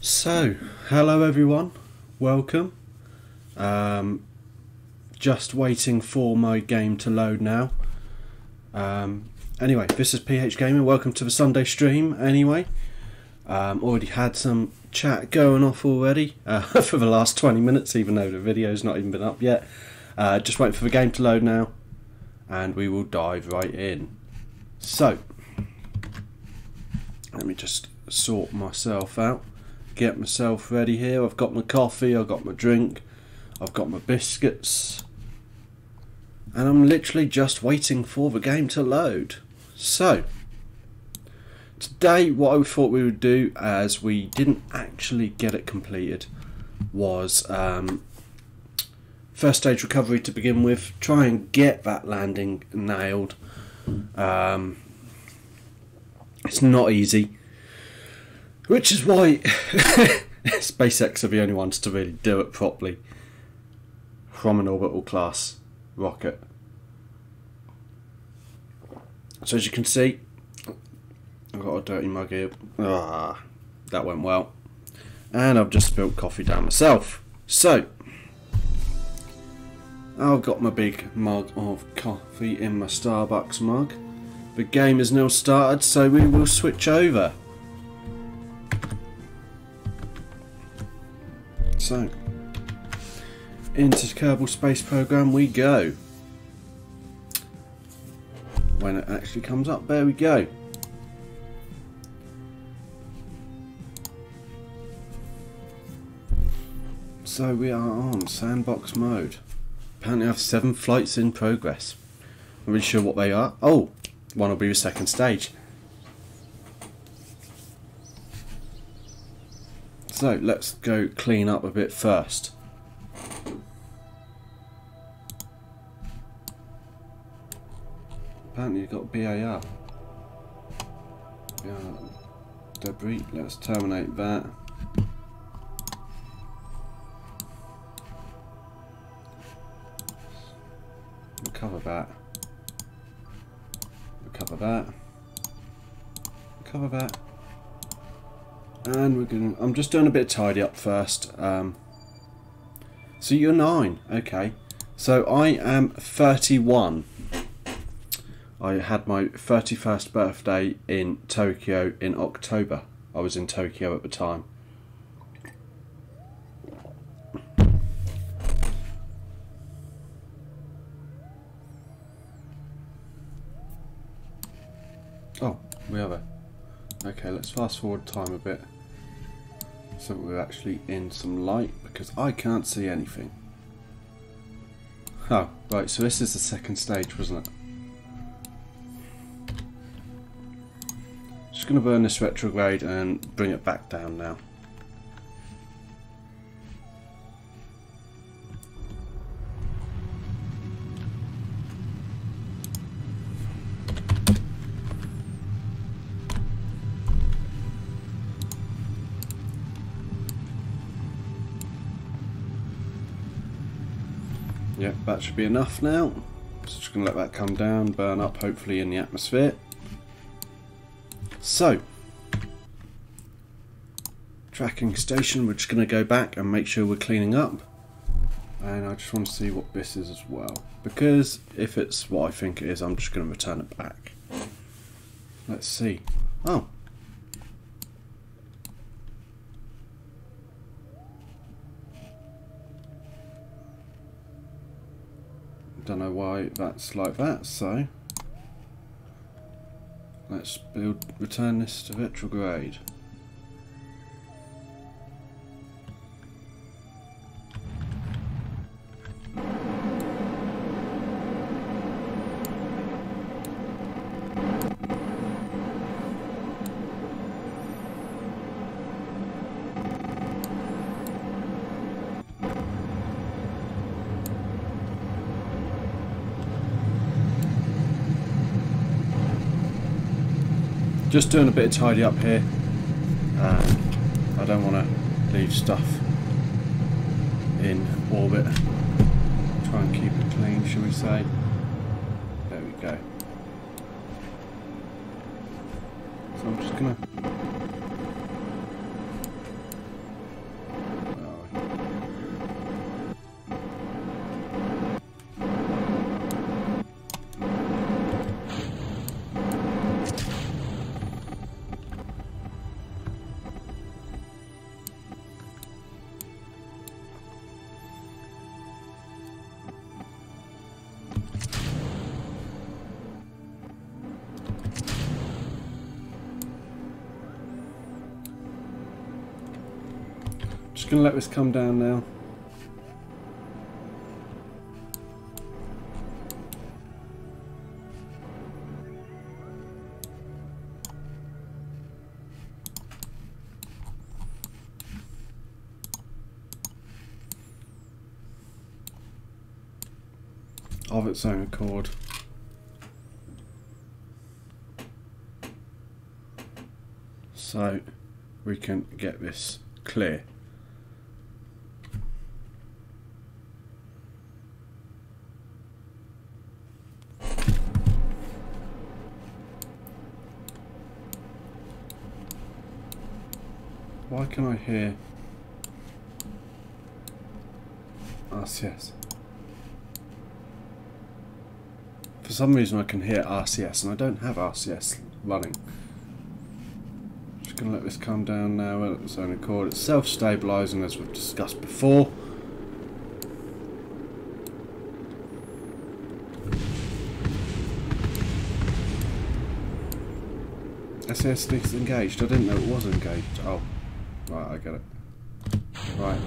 So, hello everyone, welcome. Just waiting for my game to load now. Anyway, this is PH Gaming, welcome to the Sunday stream anyway. Already had some chat going off already for the last 20 minutes, even though the video's not even been up yet. Just waiting for the game to load now, and we will dive right in. So, let me just sort myself out. Get myself ready here. I've got my coffee, I've got my drink, I've got my biscuits, and I'm literally just waiting for the game to load. So today what I thought we would do, as we didn't actually get it completed, was first stage recovery to begin with. Try and get that landing nailed. It's not easy, which is why SpaceX are the only ones to really do it properly from an orbital class rocket. So as you can see, I've got a dirty mug here. That went well. And I've just spilled coffee down myself. So, I've got my big mug of coffee in my Starbucks mug. The game is now started, so we will switch over. So, into the Kerbal Space Program we go. When it actually comes up, there we go. So we are on sandbox mode. Apparently I have 7 flights in progress. I'm really sure what they are. Oh, one will be the second stage. So let's go clean up a bit first. Apparently you've got BAR. Debris, let's terminate that. Recover that. Recover that. Recover that. And we're gonna. I'm just doing a bit of tidy up first. So you're 9, okay. So I am 31. I had my 31st birthday in Tokyo in October. I was in Tokyo at the time. Oh, we have it. Okay, let's fast forward time a bit so we're actually in some light, because I can't see anything. Oh, right, so this is the second stage, wasn't it? Just going to burn this retrograde and bring it back down now. Yep, that should be enough now. Just going to let that come down, burn up hopefully in the atmosphere. So, tracking station, we're just going to go back and make sure we're cleaning up. And I just want to see what this is as well, because if it's what I think it is, I'm just going to return it back. Let's see. Oh. Don't know why that's like that, so let's return this to retrograde. Just doing a bit of tidy up here. I don't want to leave stuff in orbit. Try and keep it clean, shall we say. There we go. So I'm just gonna Just going to let this come down now. Of its own accord. So we can get this clear. Why can I hear RCS? For some reason I can hear RCS and I don't have RCS running. Just going to let this come down now at its own accord. It's self-stabilising as we've discussed before. SAS is engaged. I didn't know it was engaged. Oh, right, I get it. Right.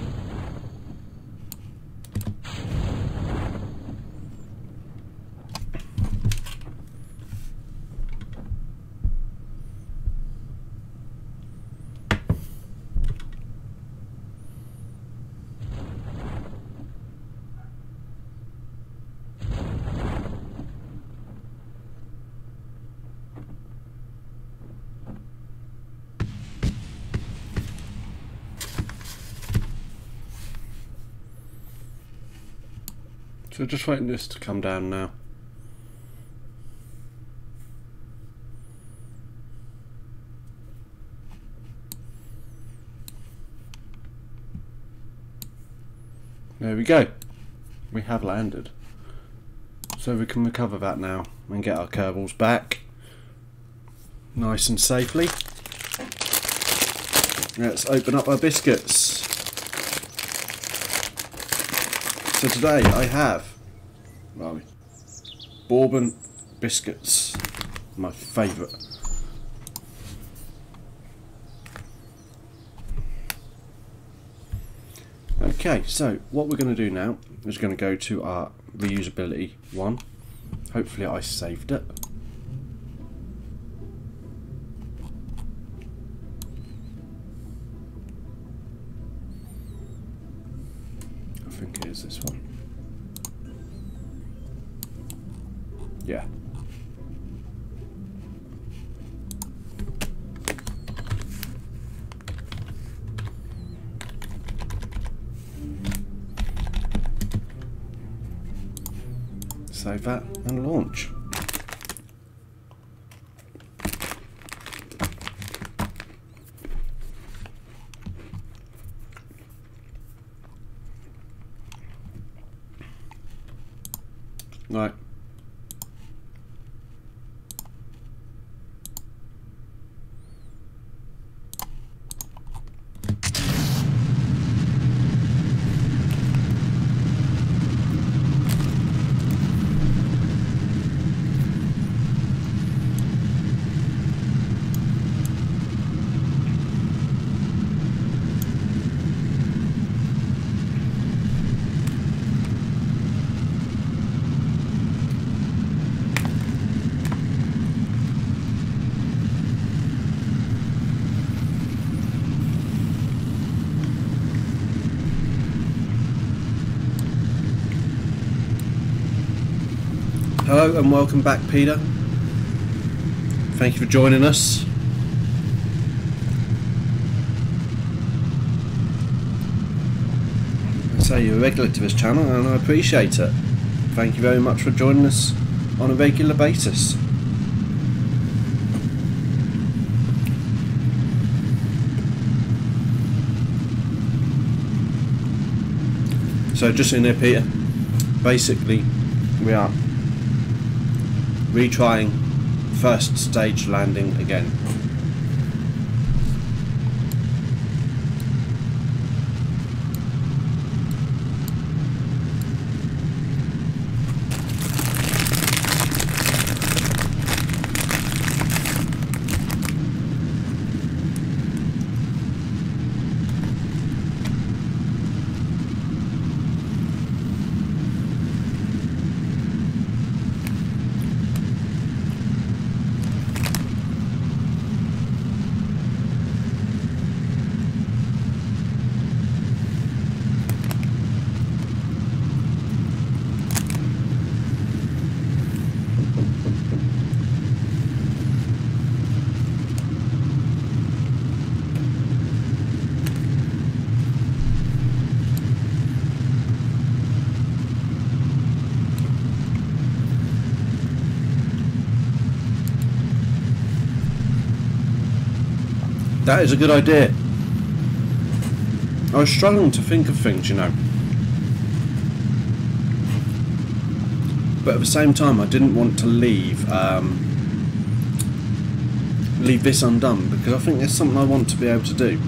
So just waiting this to come down now. There we go. We have landed. So we can recover that now and get our Kerbals back nice and safely. Let's open up our biscuits. So today I have, well, bourbon biscuits, my favourite. Okay, so what we're going to do now is going to go to our reusability one. Hopefully I saved it. I think it is this one. Yeah. Save that and launch. Right. Hello and welcome back, Peter. Thank you for joining us. I say you're a regular to this channel and I appreciate it. Thank you very much for joining us on a regular basis. So just in there, Peter, basically we are retrying first stage landing again. That is a good idea. I was struggling to think of things, you know. But at the same time, I didn't want to leave this undone, because I think there's something I want to be able to do.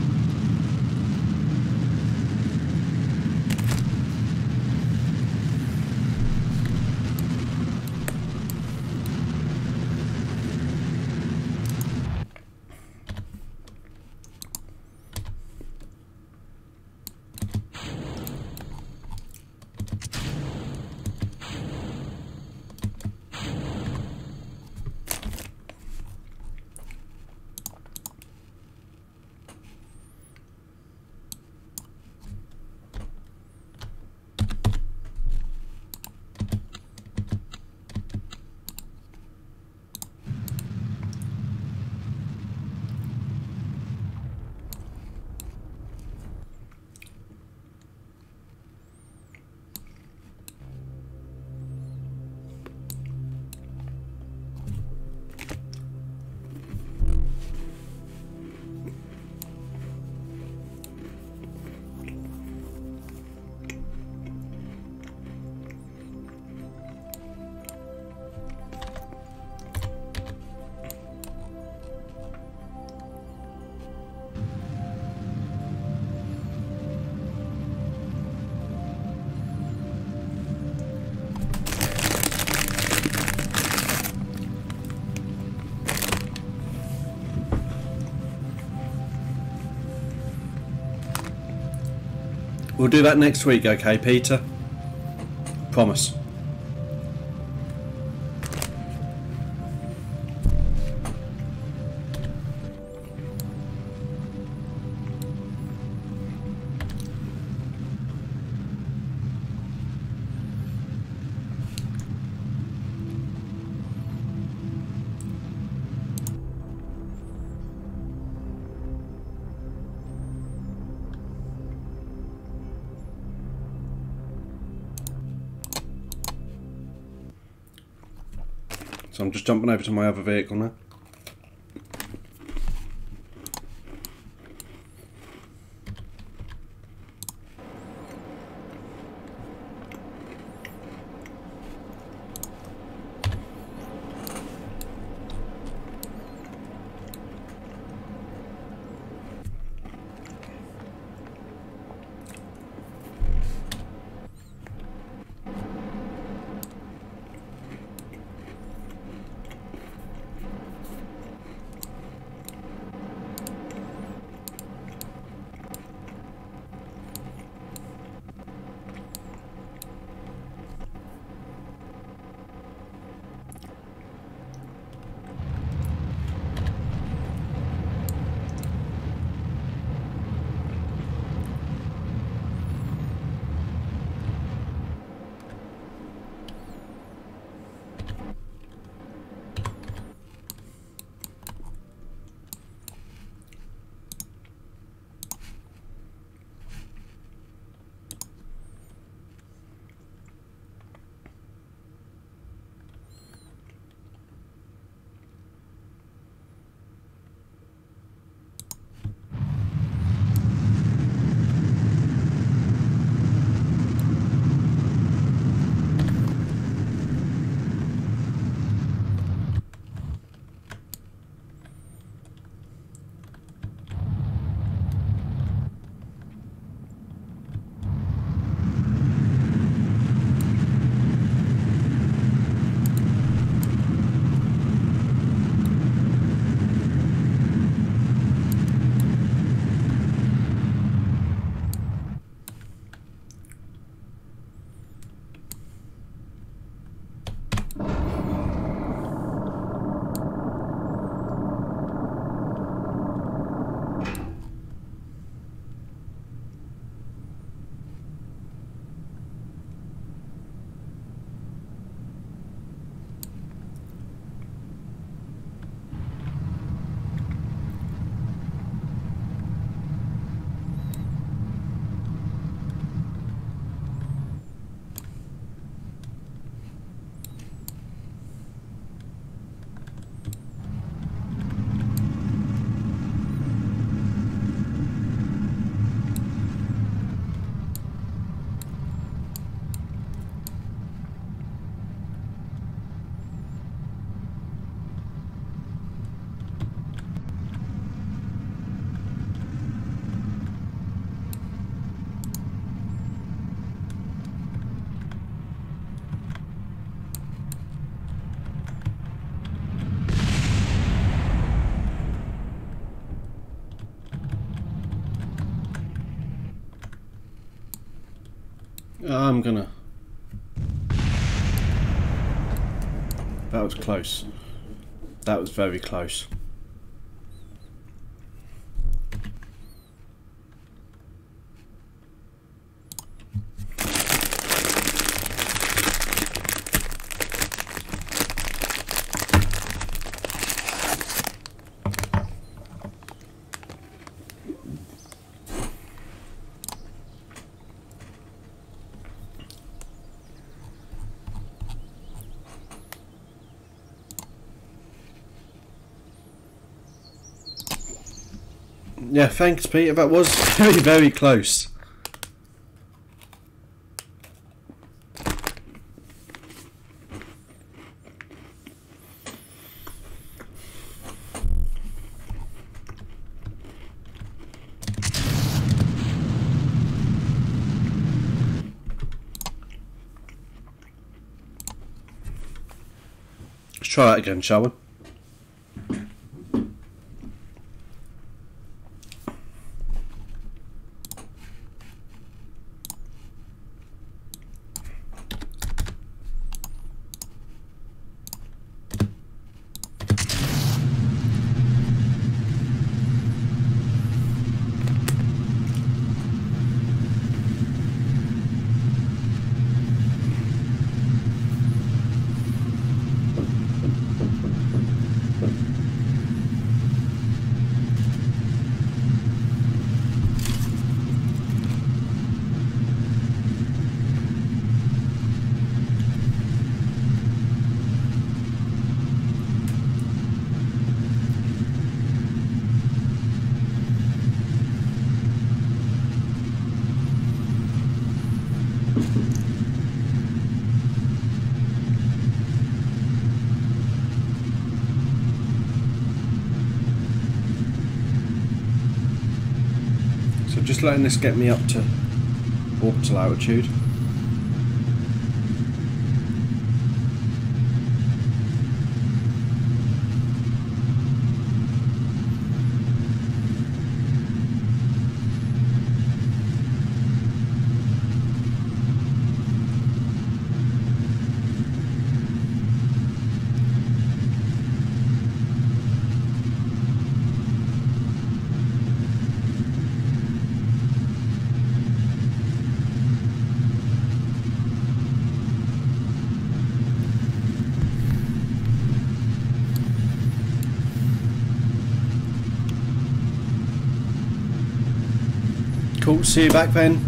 We'll do that next week, okay, Peter? Promise. So I'm just jumping over to my other vehicle now. I'm gonna... That was close. That was very close. Yeah, thanks, Peter. That was very, very close. Let's try that again, shall we? Just letting this get me up to orbital altitude. Cool, see you back then.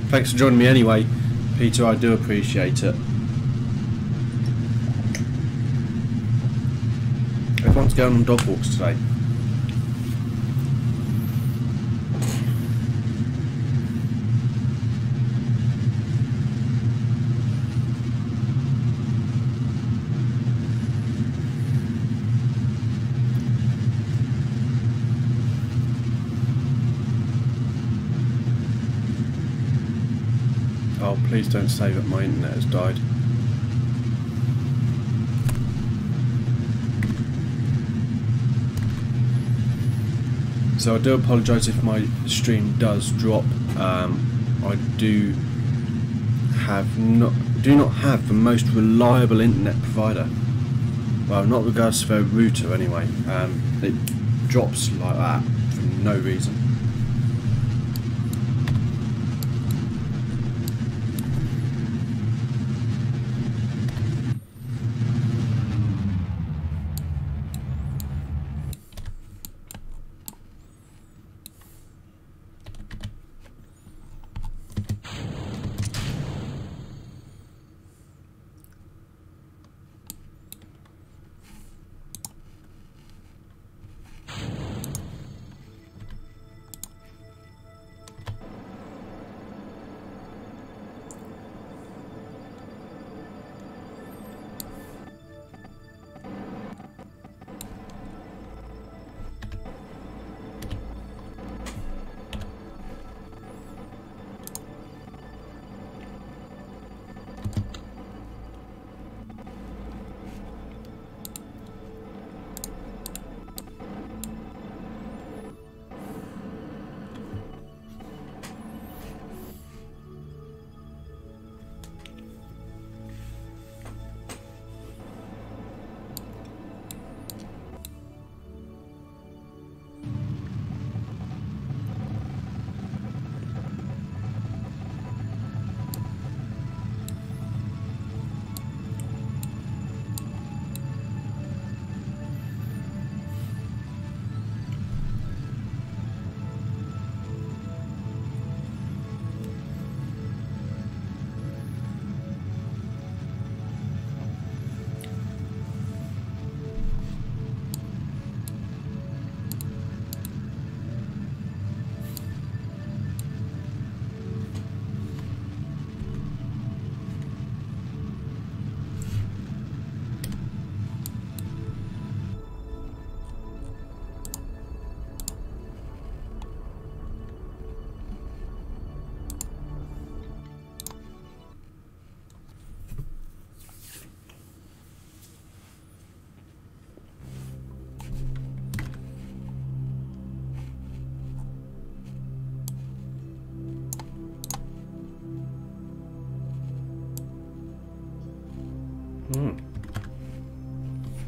Thanks for joining me anyway, Peter, I do appreciate it. Everyone's going on dog walks today. Oh, please don't say that my internet has died. So I do apologise if my stream does drop. I do not have the most reliable internet provider. Well, not regards to their router anyway. It drops like that for no reason.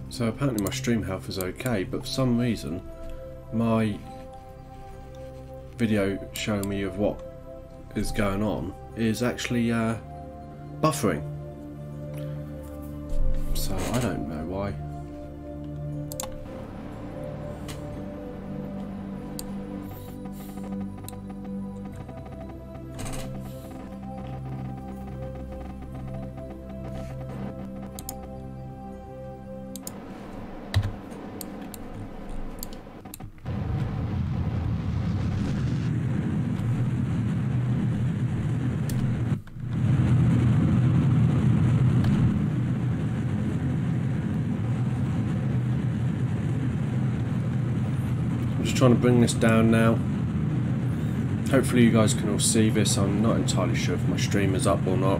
So apparently my stream health is okay, but for some reason my video showing me of what is going on is actually buffering. So I don't know why. Trying to bring this down now. Hopefully you guys can all see this. I'm not entirely sure if my stream is up or not.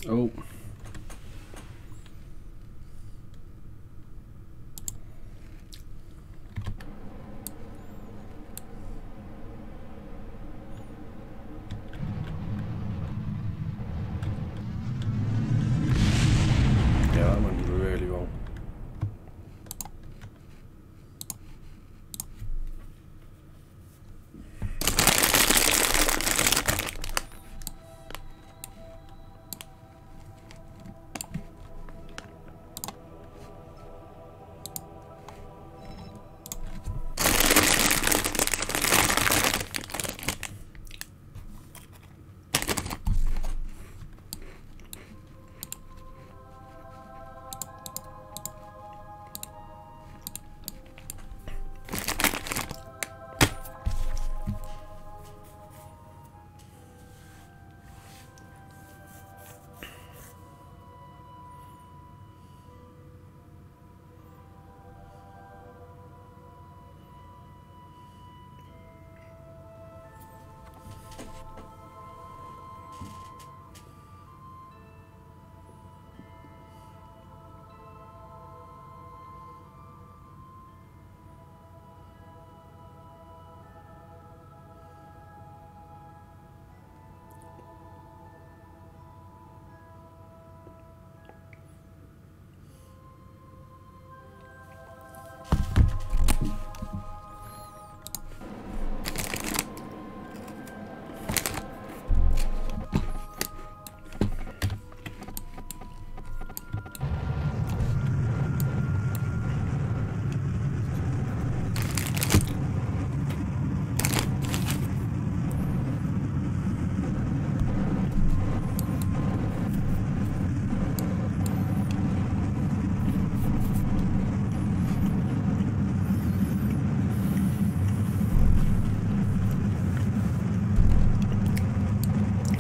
Oh. Yeah, that went really wrong.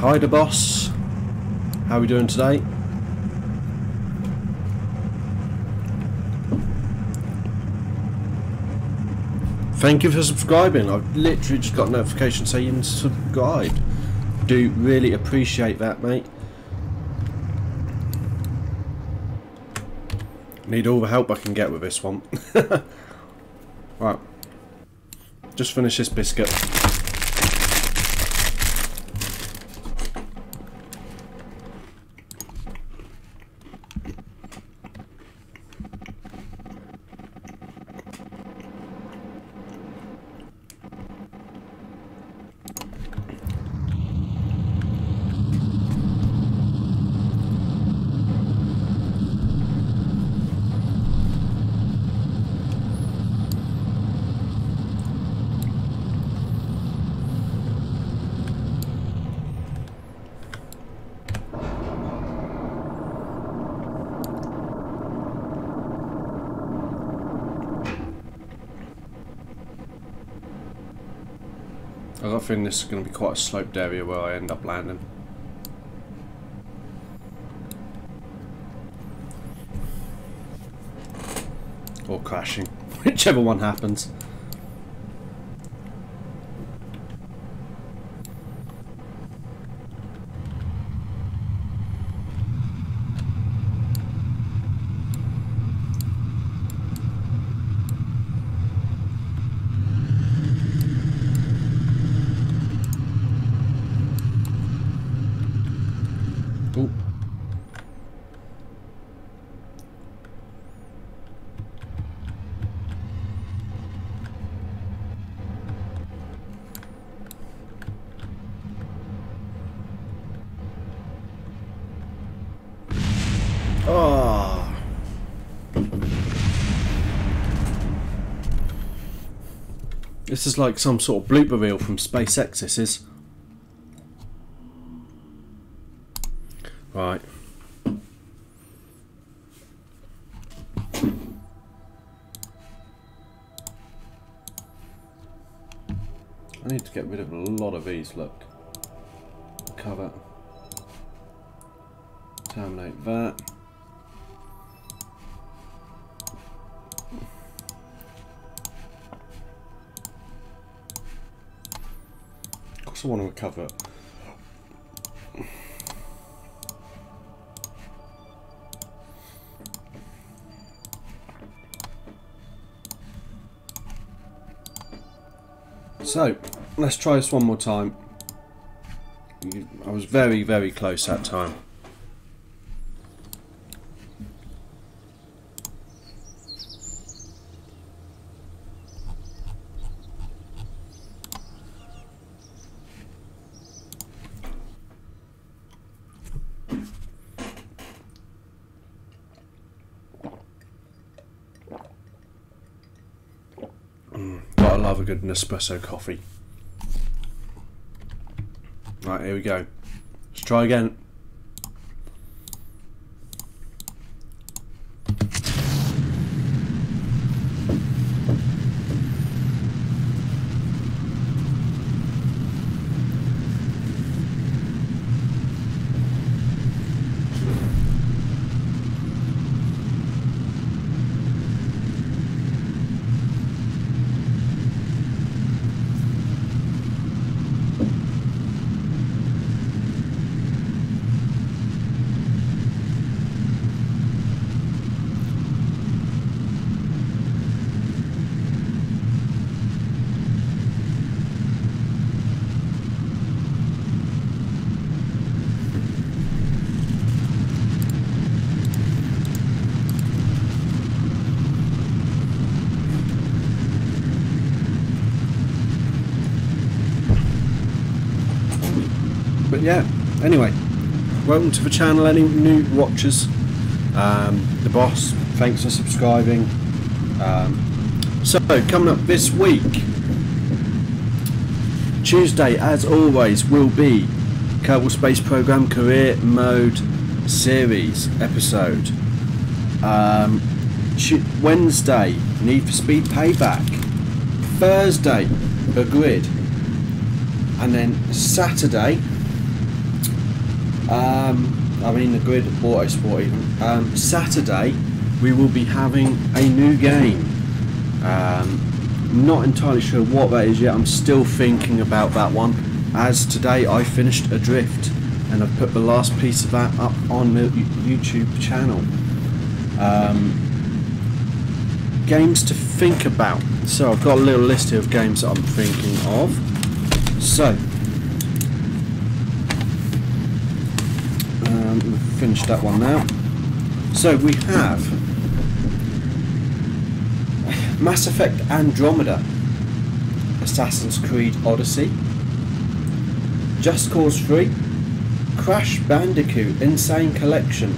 Hi, the boss. How are we doing today? thank you for subscribing. I've literally just got a notification saying you've subscribed. Do really appreciate that, mate. Need all the help I can get with this one. Right. Just finish this biscuit. I got a feeling this is going to be quite a sloped area where I end up landing. Or crashing, whichever one happens. Ooh. Oh. This is like some sort of blooper reel from SpaceX, this is. Right. I need to get rid of a lot of these, look. Cover. Terminate that. Of course I want to recover it. So, let's try this one more time. I was very, very close that time. But I love a good Nespresso coffee. Right, here we go. Let's try again. But yeah, anyway, welcome to the channel, any new watchers. The boss, thanks for subscribing. So, coming up this week, Tuesday, as always, will be Kerbal Space Program Career Mode Series episode. Wednesday, Need for Speed Payback. Thursday, a grid. And then Saturday, the grid, Autosport even. Saturday we will be having a new game, Not entirely sure what that is yet. I'm still thinking about that one, as today I finished Adrift and I've put the last piece of that up on the YouTube channel. Games to think about. So I've got a little list here of games that I'm thinking of. So we've finished that one now. So we have Mass Effect Andromeda, Assassin's Creed Odyssey, Just Cause 3, Crash Bandicoot Insane Collection,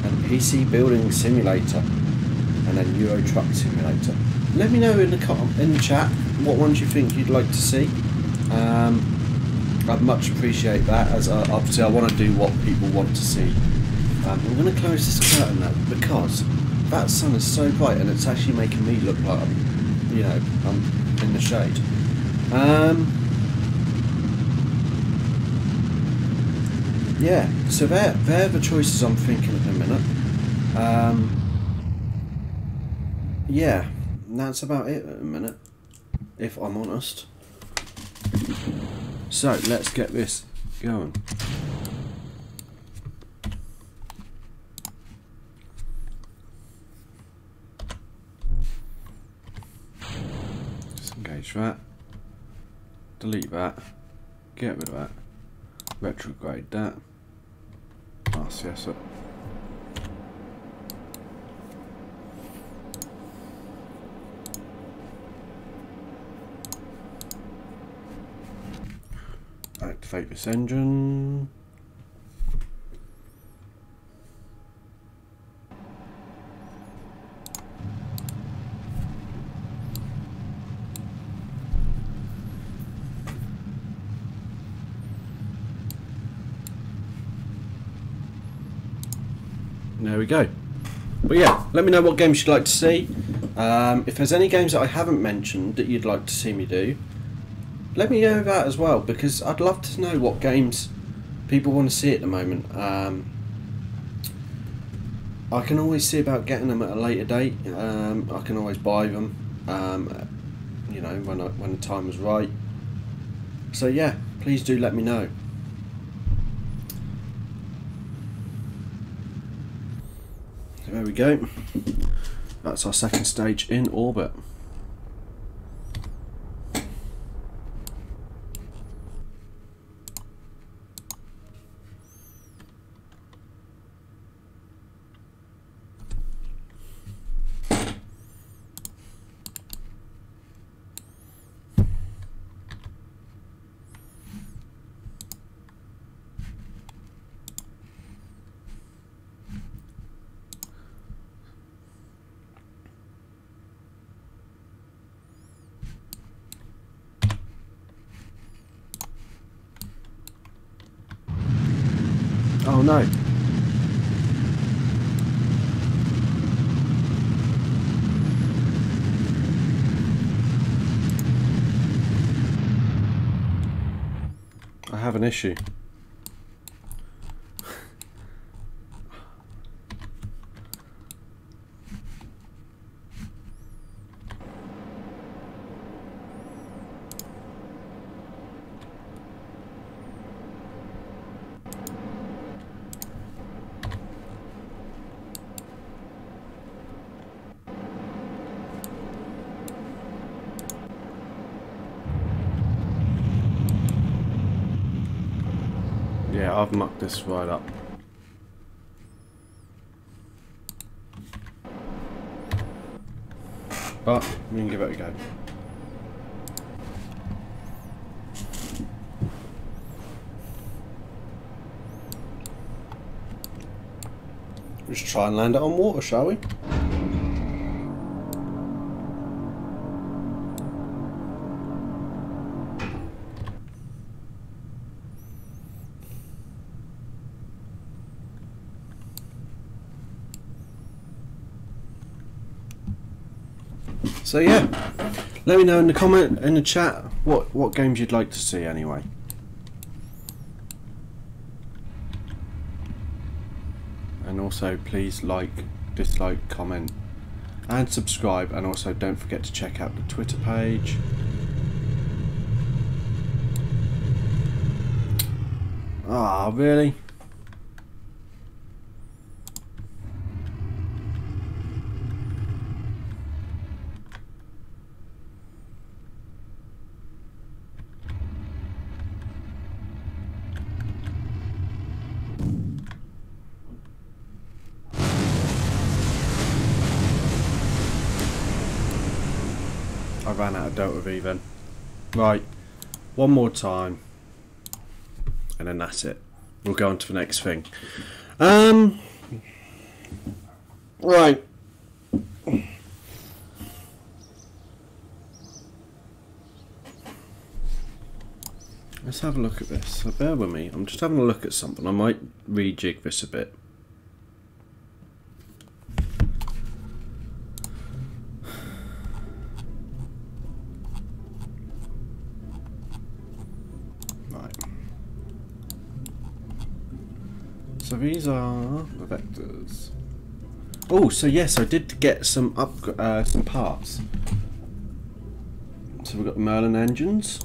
and PC Building Simulator, and then Euro Truck Simulator. Let me know in the chat what ones you think you'd like to see. I'd much appreciate that, as obviously I want to do what people want to see. I'm going to close this curtain now because that sun is so bright and it's actually making me look like I'm in the shade. Yeah, so they're the choices I'm thinking at the minute. Yeah, that's about it at the minute, if I'm honest. So let's get this going. Disengage that, delete that, get rid of that, retrograde that, RCS it. Activate this engine. There we go. But yeah, let me know what games you'd like to see. If there's any games that I haven't mentioned that you'd like to see me do, let me know that as well, because I'd love to know what games people want to see at the moment. I can always see about getting them at a later date. I can always buy them, you know, when the time is right. So yeah, please do let me know. So there we go. That's our second stage in orbit. Oh no. I have an issue. Yeah, I've mucked this right up. But we can give it a go. Let's try and land it on water, shall we? So yeah, let me know in the chat what games you'd like to see anyway. And also please like, dislike, comment, and subscribe, and also don't forget to check out the Twitter page. Ah, really? I ran out of Delta V then. Right, one more time, and then that's it. We'll go on to the next thing. Right. Let's have a look at this. So bear with me. I'm just having a look at something. I might rejig this a bit. So these are the vectors. Oh, so yes, I did get some parts. So we've got the Merlin engines.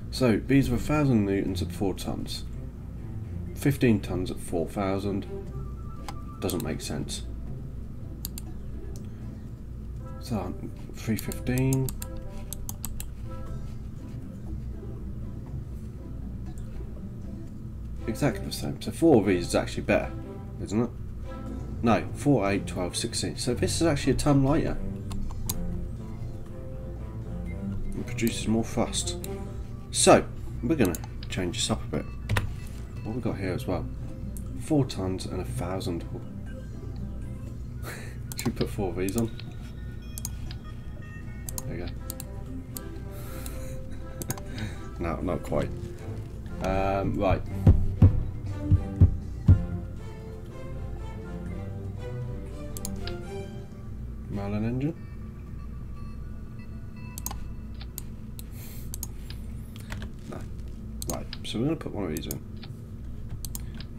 So these were 1,000 newtons at 4 tons, 15 tons at 4,000. Doesn't make sense. So 315. Exactly the same. So 4 of these is actually better, isn't it? No, 4, 8, 12, 16. So this is actually a ton lighter. It produces more thrust. So, we're going to change this up a bit. What we got here as well? 4 tons and 1,000. Should we put 4 of these on? There you go. No, not quite. Right. Merlin engine. No. Right, so we're going to put one of these in.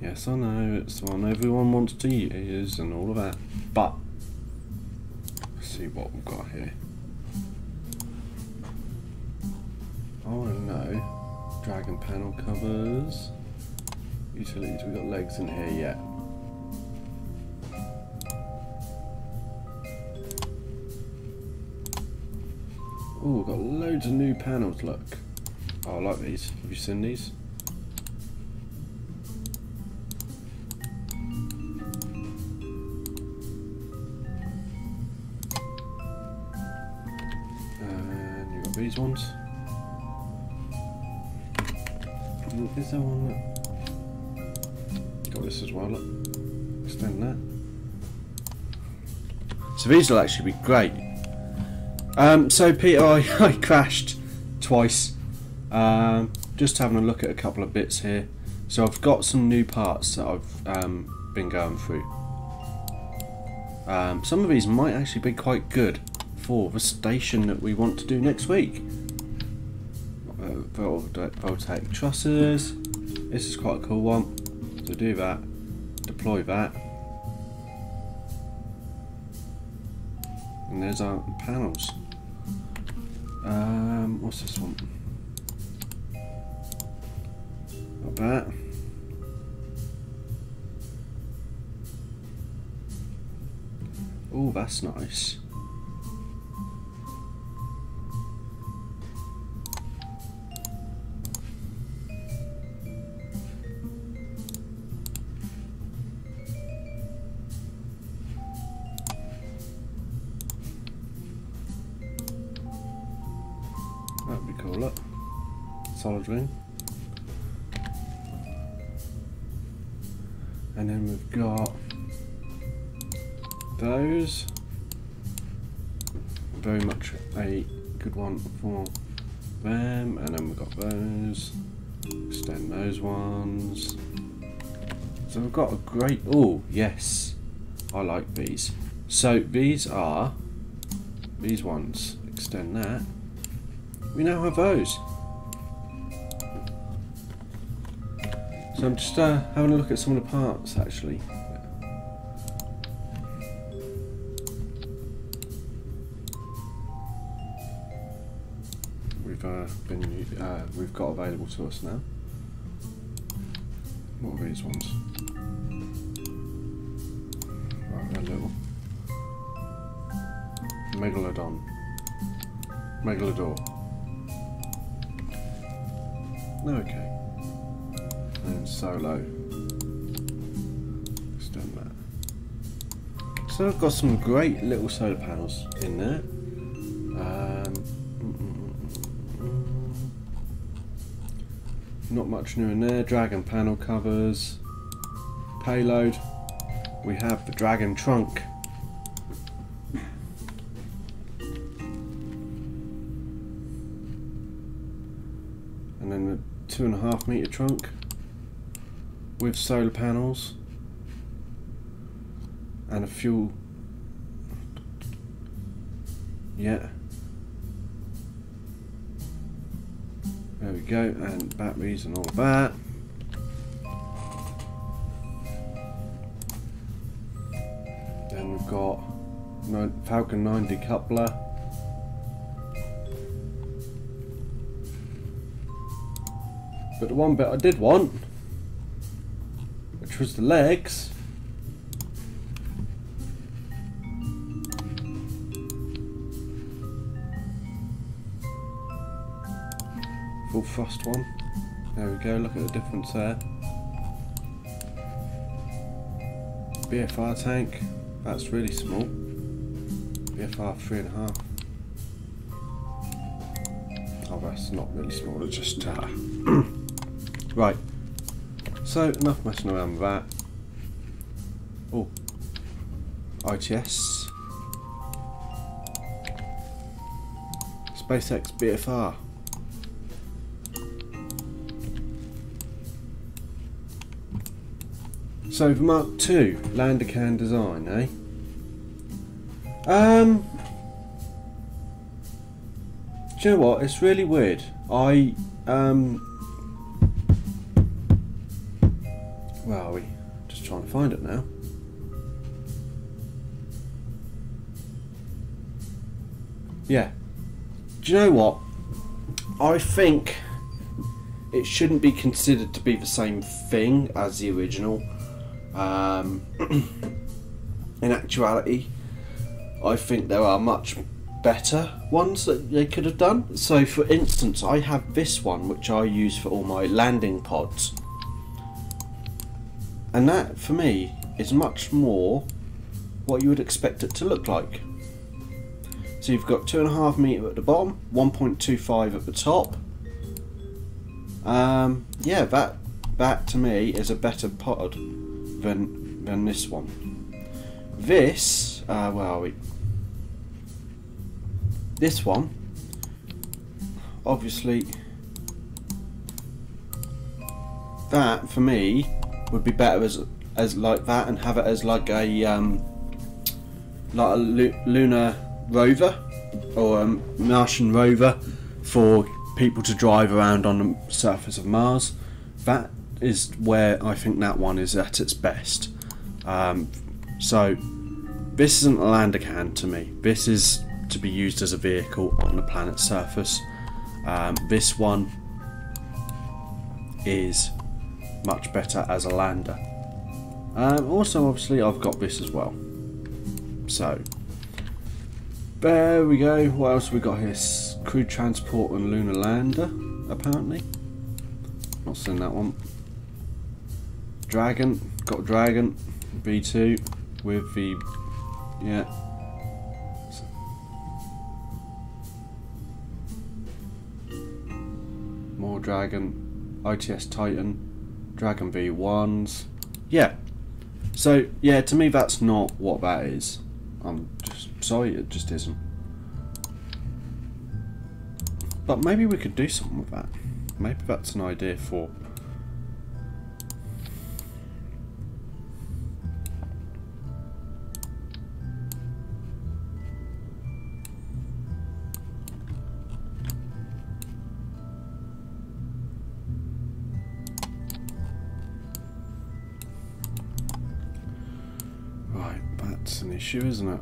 Yes, I know, it's the one everyone wants to use and all of that, but let's see what we've got here. I want to know, dragon panel covers, utilities, we've got legs in here yet. Oh, we've got loads of new panels, look. Oh, I like these. Have you seen these? And you've got these ones. Is there one that... Got this as well, look. Extend that. So these will actually be great. So Peter, I crashed twice. Just having a look at a couple of bits here. So I've got some new parts that I've been going through. Some of these might actually be quite good for the station that we want to do next week. Voltaic trusses. This is quite a cool one. So do that. Deploy that. And there's our panels. What's this one? Not that. Oh, that's nice. That'd be cool, look. Solid ring. And then we've got those. Very much a good one for them. And then we've got those. Extend those ones. So we've got a great... Oh, yes. I like these. So these are... These ones. Extend that. We now have those. So I'm just having a look at some of the parts actually. we've got available to us now. What are these ones? Right, they're little. Megalodon. Okay. And solo. Let's do that. So I've got some great little solar panels in there. Not much new in there. Dragon panel covers. Payload. We have the Dragon trunk. And then the 2.5 meter trunk with solar panels and a fuel. Yeah. There we go, and batteries and all that. Then we've got Falcon 9 decoupler. But the one bit I did want, which was the legs, full thrust one. There we go, look at the difference there. BFR tank, that's really small. BFR 3.5. Oh, that's not really small, it's just right. So enough messing around with that. Oh, ITS, SpaceX BFR. So the Mark II lander can design, eh? Do you know what? It's really weird. Where are we? Just trying to find it now. Yeah. Do you know what? I think it shouldn't be considered to be the same thing as the original. In actuality, I think there are much better ones that they could have done. So for instance, I have this one which I use for all my landing pods, and that for me is much more what you would expect it to look like. So you've got 2.5 meter at the bottom, 1.25 at the top. Yeah, that to me is a better pod than this one. This, where are we? This one, obviously, that for me would be better as like that, and have it as like a lunar rover or a Martian rover for people to drive around on the surface of Mars. That is where I think that one is at its best. So this isn't a lander can to me. This is to be used as a vehicle on the planet's surface. This one is much better as a lander. Also, obviously, I've got this as well. So there we go. What else have we got here? Crew transport and lunar lander, apparently. Not seen that one. Dragon, got Dragon B2 with the, yeah. More Dragon, ITS Titan, Dragon V1s. Yeah. So yeah, to me that's not what that is. I'm just sorry, it just isn't. But maybe we could do something with that. Maybe that's an idea for. Right, that's an issue, isn't it?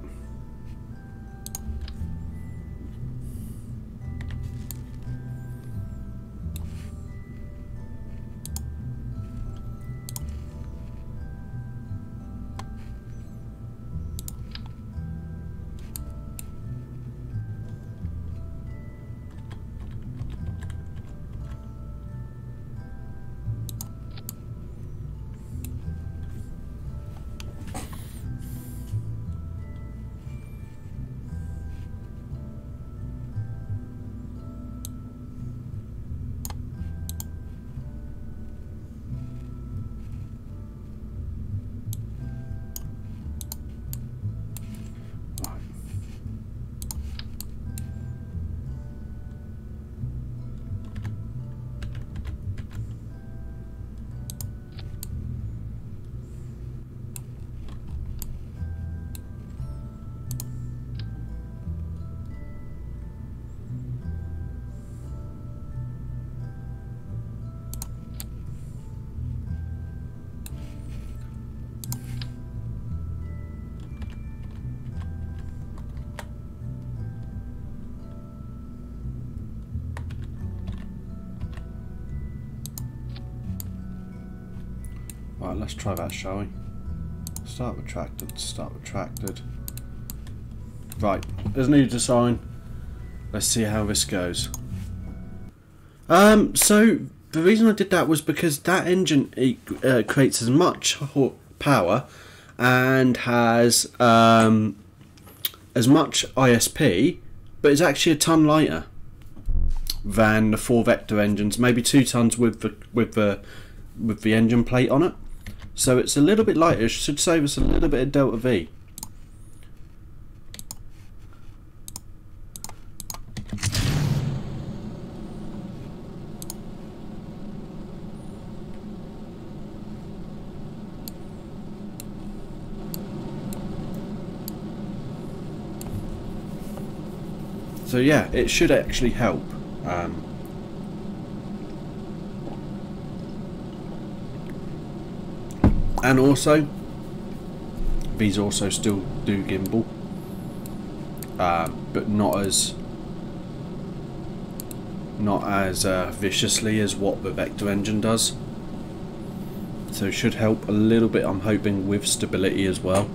Right, let's try that, shall we? Start retracted, start retracted. Right, there's no design. Let's see how this goes. So the reason I did that was because that engine creates as much power and has as much ISP, but it's actually a ton lighter than the 4-vector engines, maybe 2 tons with the engine plate on it. So it's a little bit lighter. It should save us a little bit of delta V. So yeah, it should actually help. And also, these also still do gimbal, but not as viciously as what the Vector engine does. So it should help a little bit, I'm hoping, with stability as well.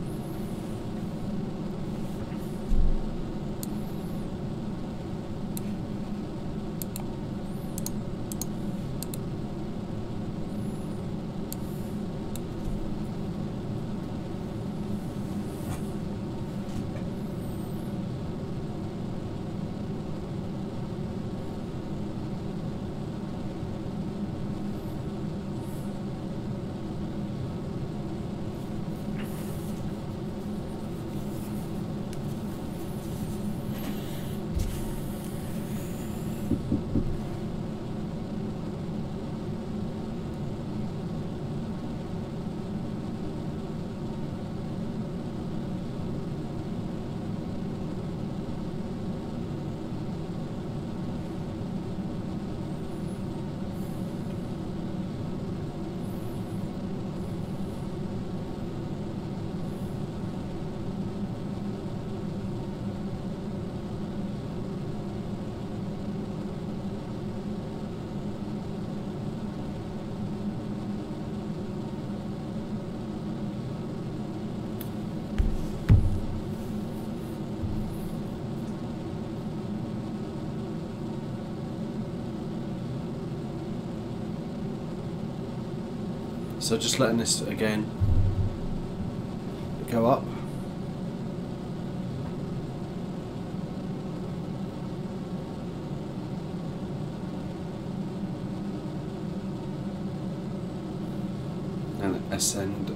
So just letting this again go up. And ascend.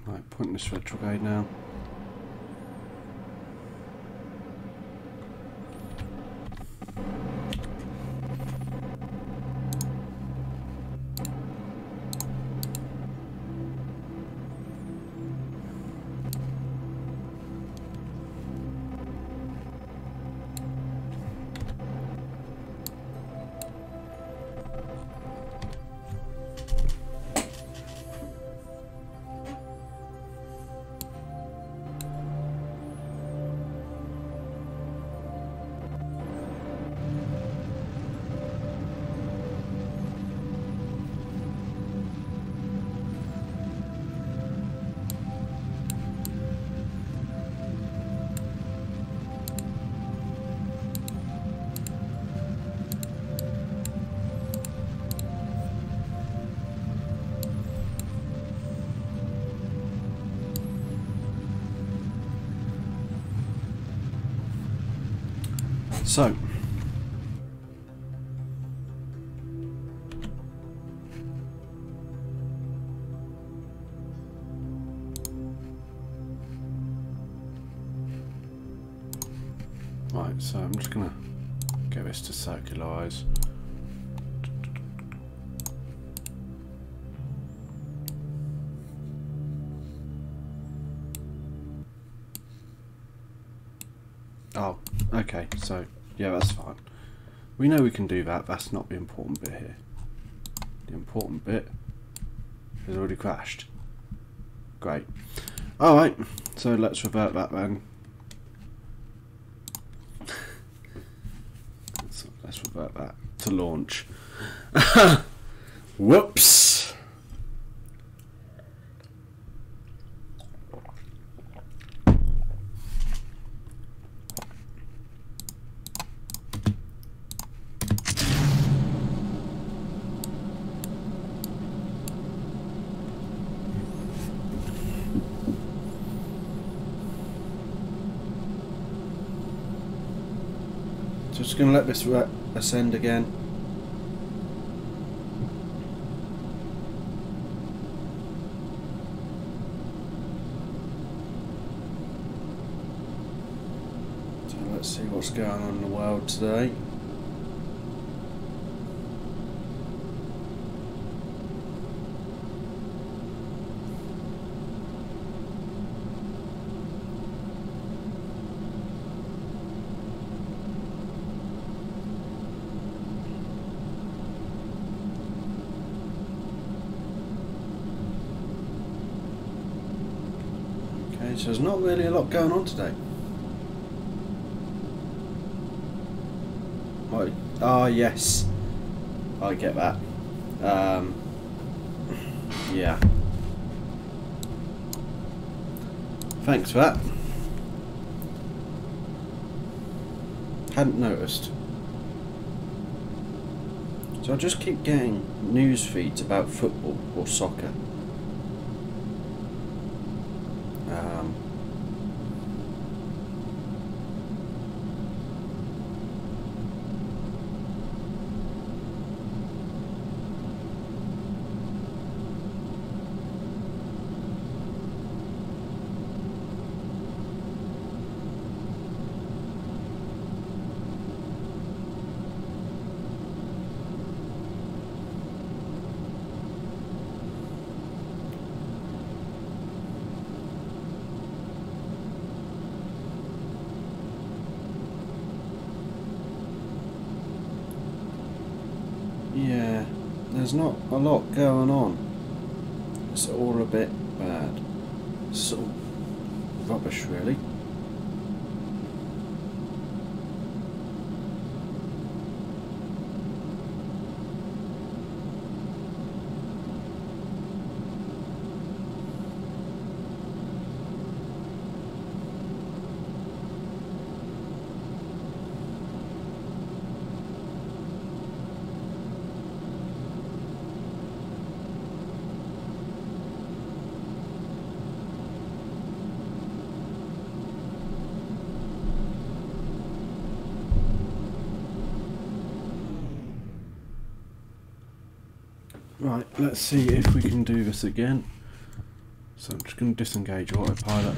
Right, pointing this retrograde now. So, right, so I'm just going to get this to circularise. Oh, okay, so yeah, that's fine. We know we can do that. That's not the important bit here. The important bit has already crashed. Great. Alright, so let's revert that then. Let's revert that to launch. Whoops! Just going to let this ascend again. So let's see what's going on in the world today. So there's not really a lot going on today. Right. Ah, yes. I get that. Yeah. Thanks for that. Hadn't noticed. So I just keep getting news feeds about football or soccer. Yeah, there's not a lot going on. It's all a bit bad. Sort of rubbish, really. Right, let's see if we can do this again. So I'm just going to disengage autopilot,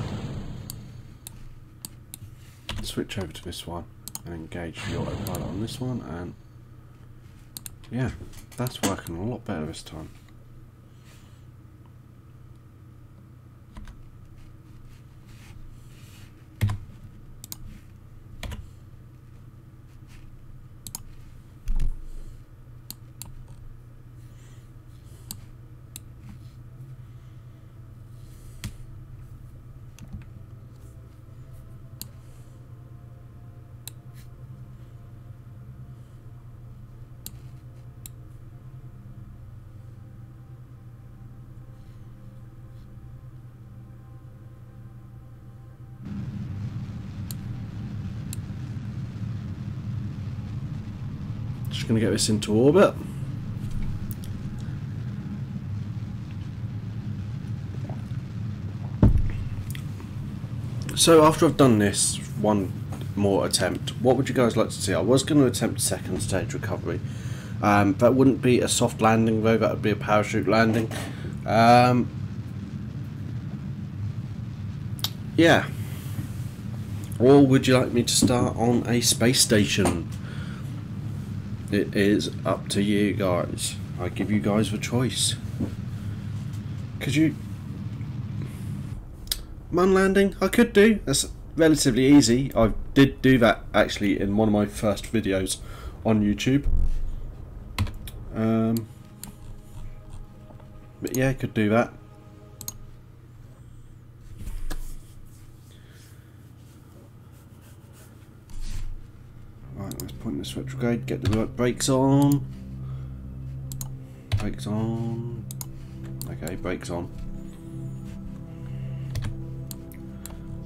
switch over to this one and engage the autopilot on this one, and yeah, that's working a lot better this time. Just going to get this into orbit. So after I've done this one more attempt, what would you guys like to see? I was going to attempt second stage recovery. That wouldn't be a soft landing though, that would be a parachute landing. Yeah. Or would you like me to start on a space station? It is up to you guys. I give you guys the choice. Could you... Mun landing? I could do. That's relatively easy. I did do that actually in one of my first videos on YouTube. But yeah, I could do that. Right, let's point this retrograde, get the brakes on. Brakes on. Okay, brakes on.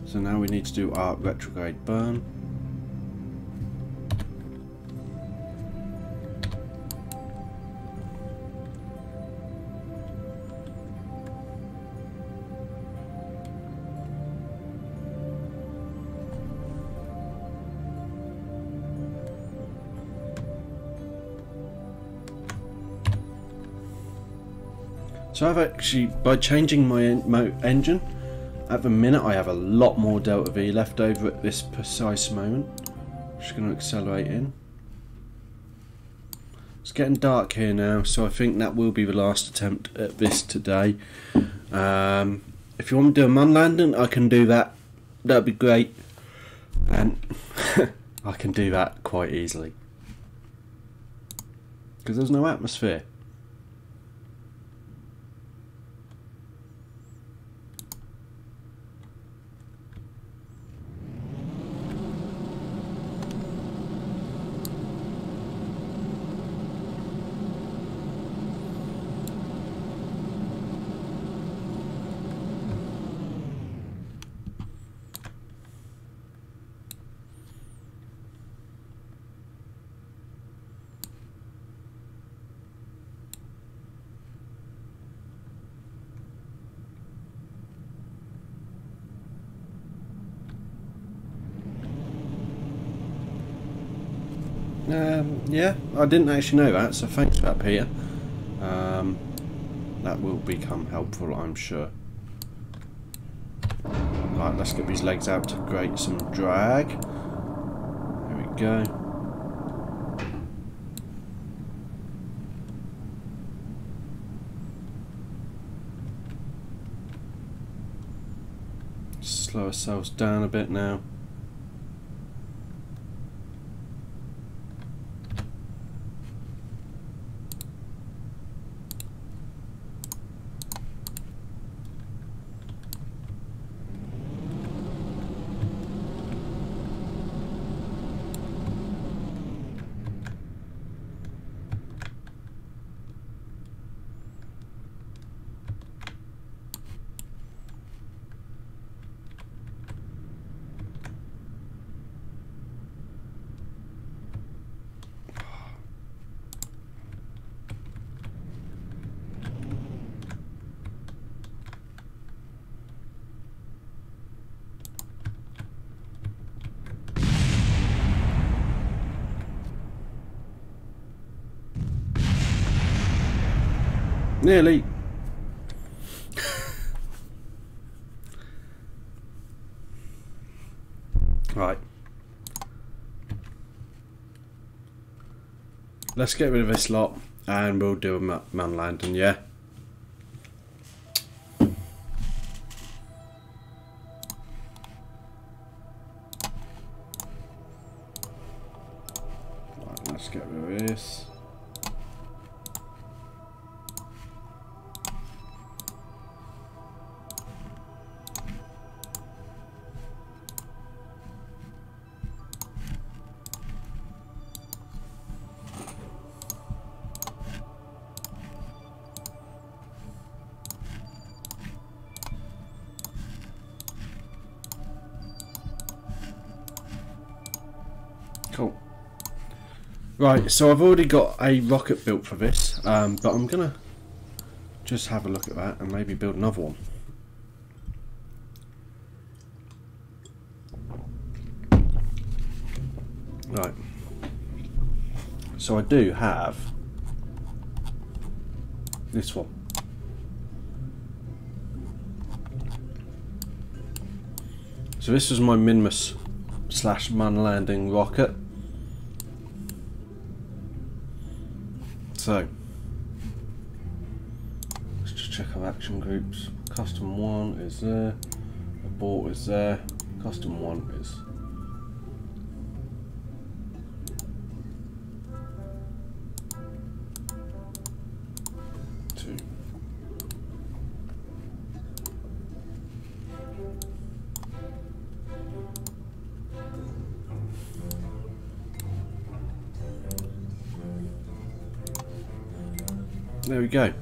So now we need to do our retrograde burn. So I've actually, by changing my engine, at the minute I have a lot more delta V left over at this precise moment. Just going to accelerate in. It's getting dark here now, so I think that will be the last attempt at this today. If you want to do a mun landing, I can do that. That'd be great. And I can do that quite easily. Because there's no atmosphere. Yeah, I didn't actually know that, so thanks for that, Peter. That will become helpful, I'm sure. Right, let's get these legs out to create some drag. There we go. Slow ourselves down a bit now. Nearly. Right. Let's get rid of this lot and we'll do a mun landing, yeah? Right, let's get rid of this. Cool. Right, so I've already got a rocket built for this, but I'm gonna just have a look at that and maybe build another one. Right. So I do have this one. So this was my Minmus / mun landing rocket. So let's just check our action groups. Custom 1 is there, abort is there, custom 1 is there we go.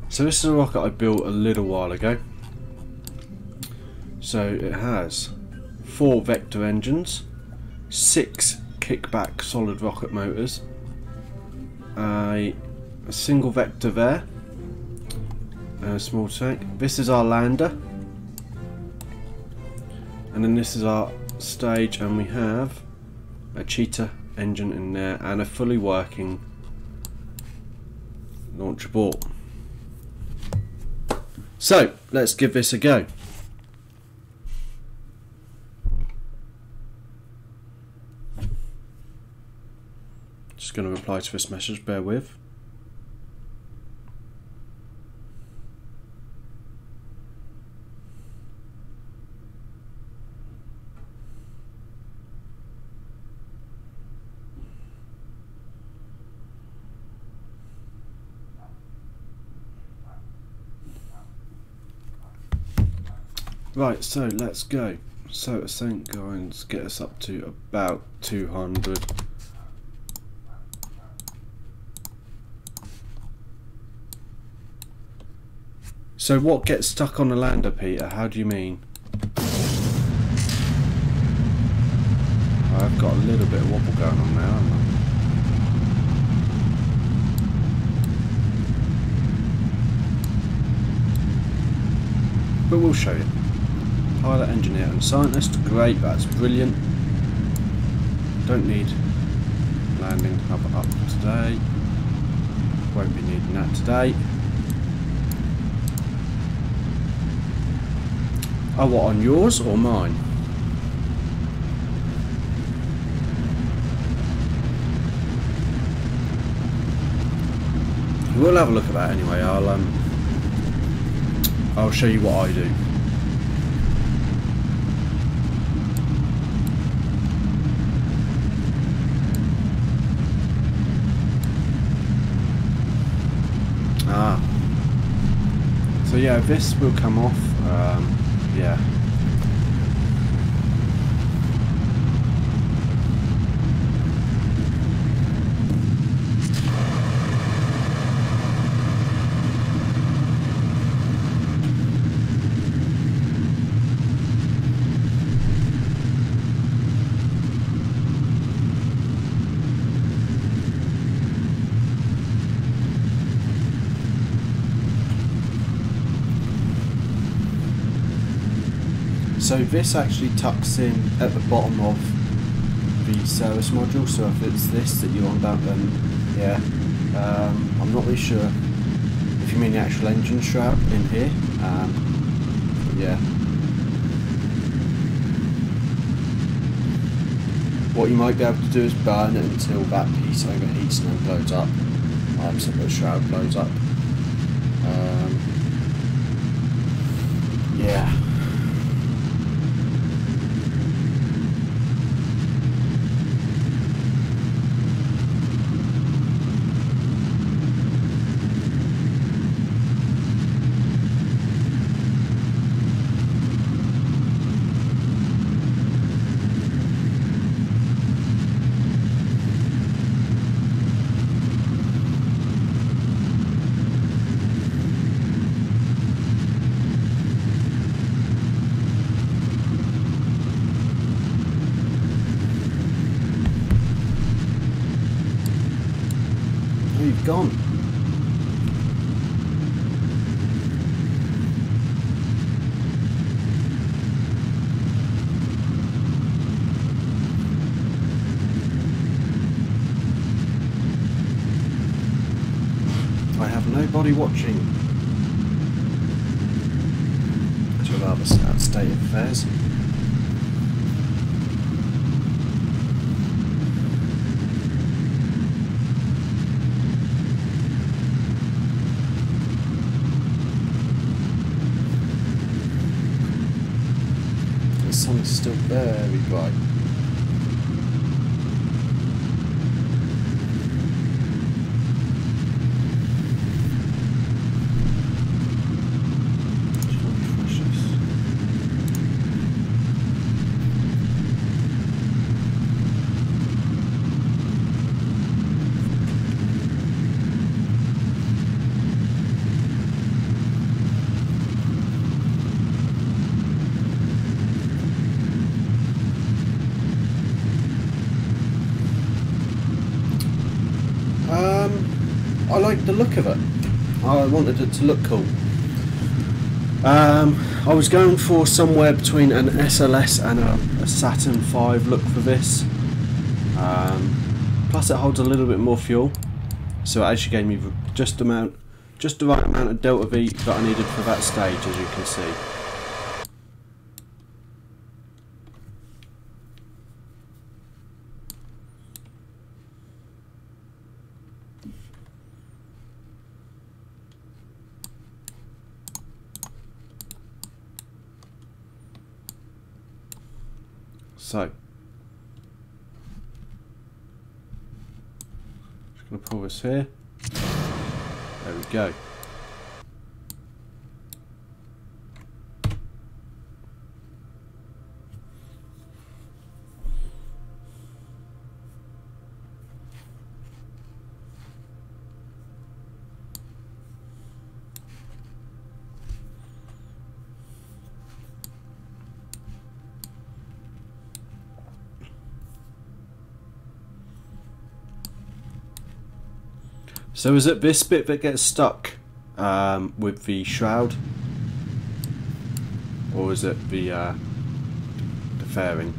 So this is a rocket I built a little while ago. So it has 4 vector engines, 6 kickback solid rocket motors, a single vector there, and a small tank. This is our lander, and then this is our stage, and we have a cheetah engine in there and a fully working launch abort. So let's give this a go. Just going to reply to this message, bear with. Right, so let's go. So ascent going to get us up to about 200. So what gets stuck on the lander, Peter? How do you mean? I've got a little bit of wobble going on now, haven't I? But we'll show you. Pilot, engineer and scientist, great, that's brilliant. Don't need landing hub up today. Won't be needing that today. Oh, what, on yours or mine? We'll have a look at that anyway. I'll show you what I do. So yeah, this will come off. Yeah. So this actually tucks in at the bottom of the service module, so if it's this that you're on about, then yeah, I'm not really sure if you mean the actual engine shroud in here, but yeah. What you might be able to do is burn it until that piece overheats and then blows up, so the shroud blows up. Yeah. Gone. I have nobody watching. That's a rather sad state of affairs. sun is still very bright. I like the look of it. I wanted it to look cool. I was going for somewhere between an SLS and a Saturn V look for this. Plus it holds a little bit more fuel, so it actually gave me just the right amount of delta V that I needed for that stage, as you can see. So, just going to pull this here. There we go. So is it this bit that gets stuck with the shroud, or is it the fairing?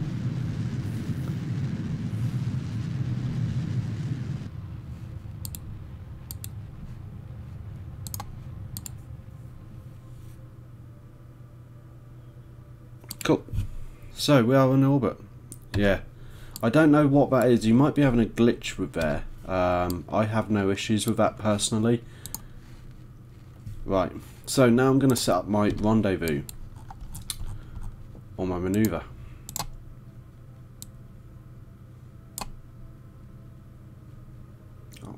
Cool. So we are in orbit. Yeah. I don't know what that is. You might be having a glitch with there. I have no issues with that personally. Right, so now I'm going to set up my rendezvous or my manoeuvre. Oh.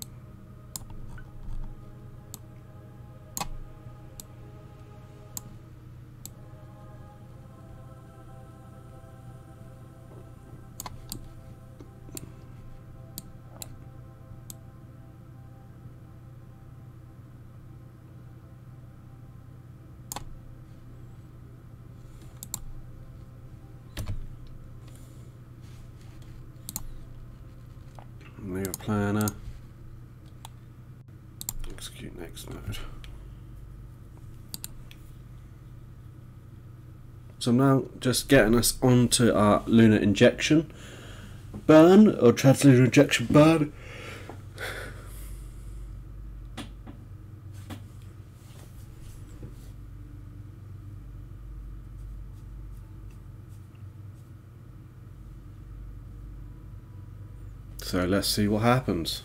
Move planner. Execute next mode. So I'm now just getting us onto our lunar injection burn, or translunar injection burn. So let's see what happens.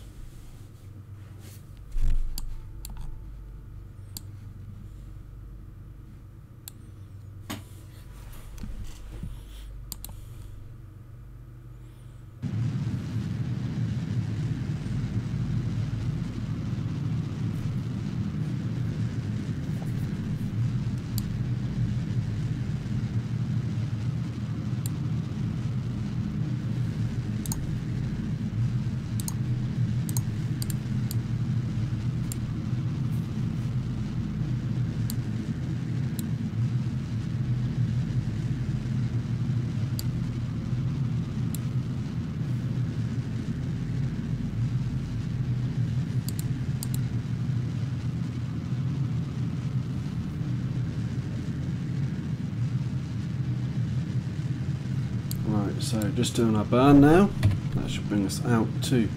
So just doing our burn now. That should bring us out to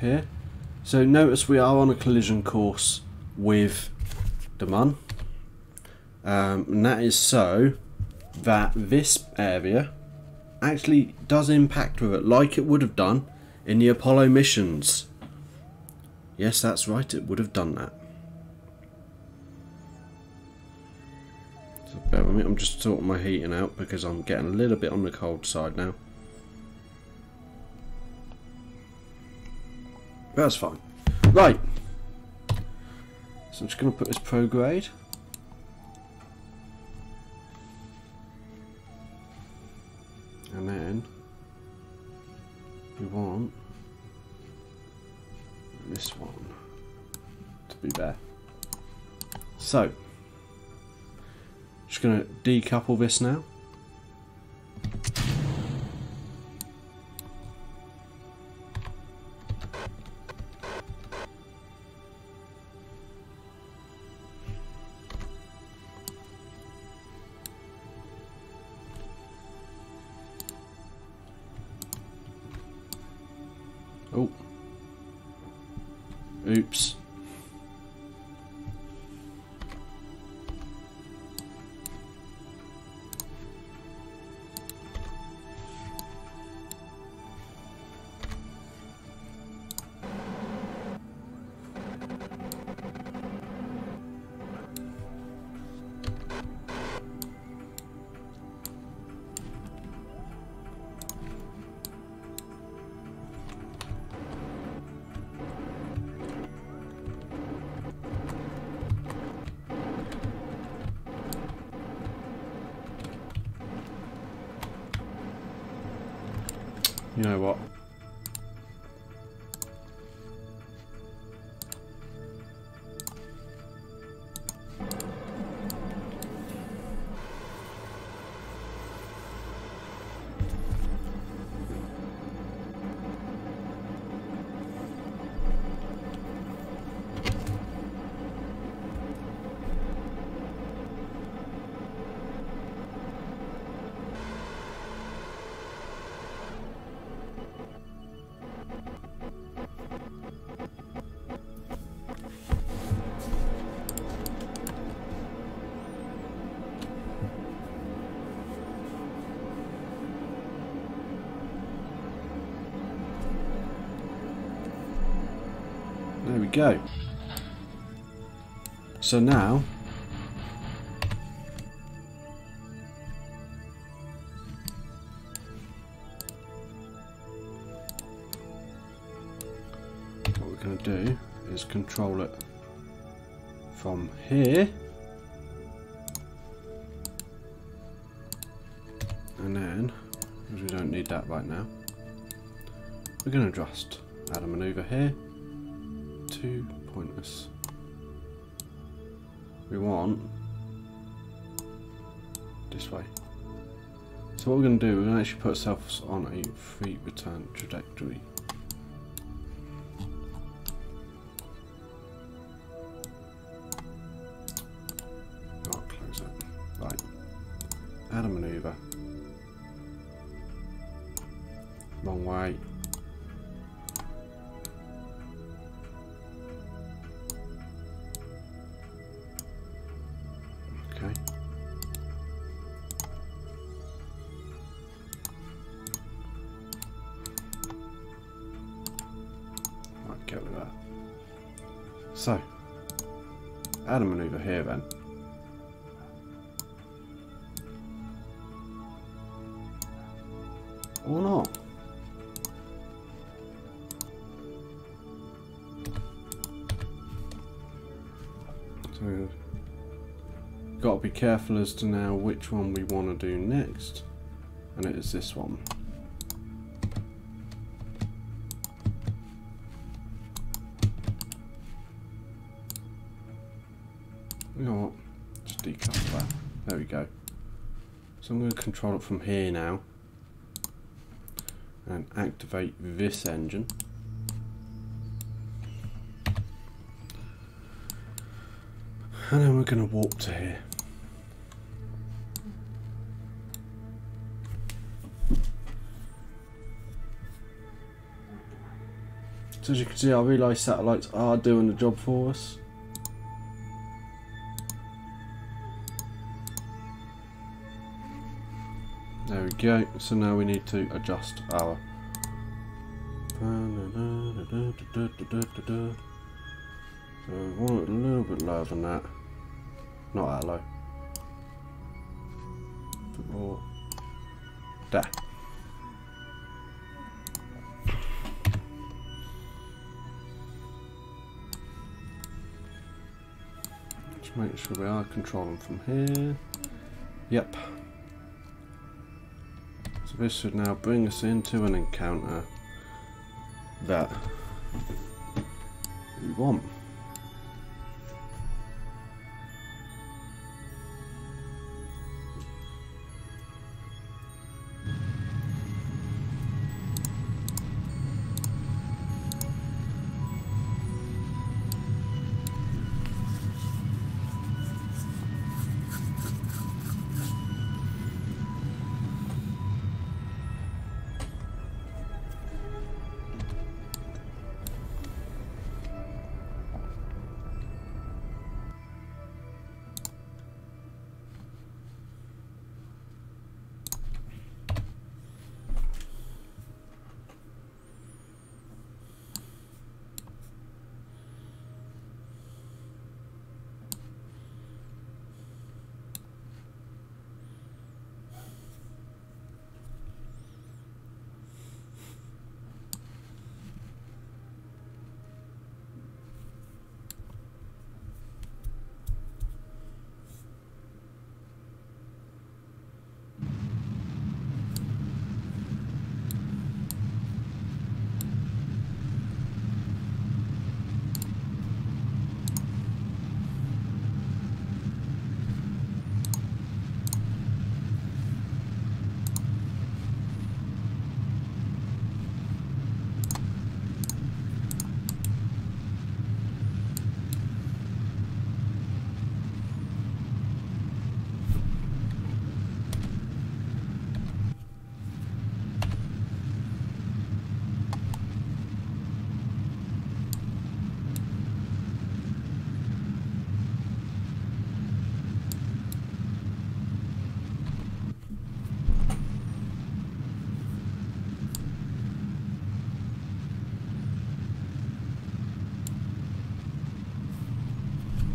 here. So notice we are on a collision course with the Mun. And that is so that this area actually does impact with it like it would have done in the Apollo missions. Yes, that's right, it would have done that. So So bear with me, I'm just sorting my heating out because I'm getting a little bit on the cold side now. That's fine. Right. So I'm just going to put this prograde. And then we want this one to be there. So, just going to decouple this now. Oh, oops. You know what? There we go. So now what we're going to do is control it from here, and then, because we don't need that right now, we're going to just add a maneuver here. Too pointless. We want this way. So what we're going to do, we're going to actually put ourselves on a free return trajectory. I'll close it. Right. Add a maneuver. Wrong way. Get rid of that. So, add a maneuver here then. Or not. So, got to be careful as to now which one we want to do next, and it is this one. You know what? Just decouple that. There we go. So I'm going to control it from here now and activate this engine. And then we're going to warp to here. So as you can see, our relay satellites are doing the job for us. There we go. So now we need to adjust our. So we want it a little bit lower than that. Not that low. or there. Just make sure we are controlling from here. Yep. So this should now bring us into an encounter that we want.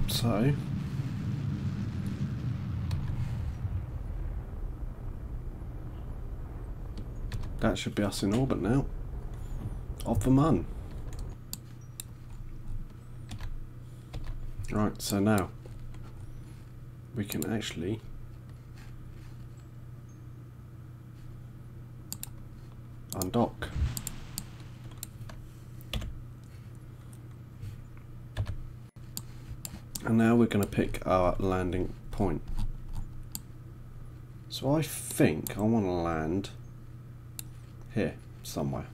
So that should be us in orbit now. Of the Mun. Right, so now we can actually undock. And now we're going to pick our landing point. So I think I want to land here somewhere.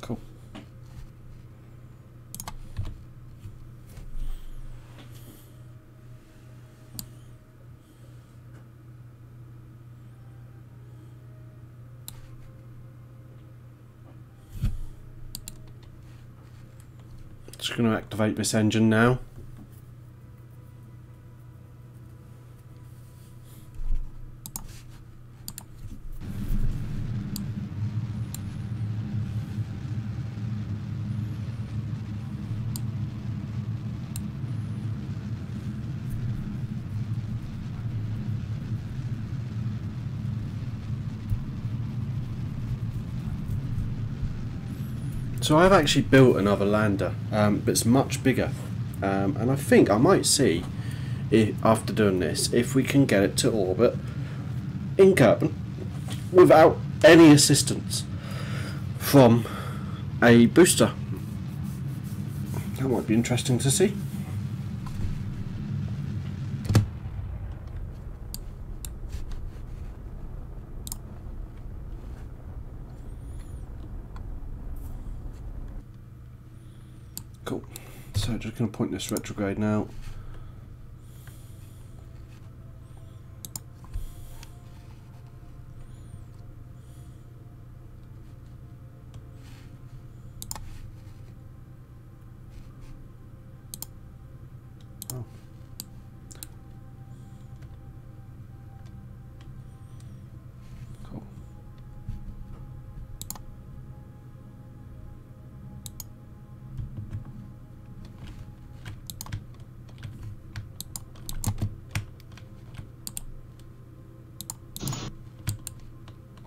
Cool. Just going to activate this engine now. So I've actually built another lander, but it's much bigger, and I think I might see, after doing this, if we can get it to orbit in Kerbin without any assistance from a booster. That might be interesting to see. Cool. So just going to point this retrograde now. Oh.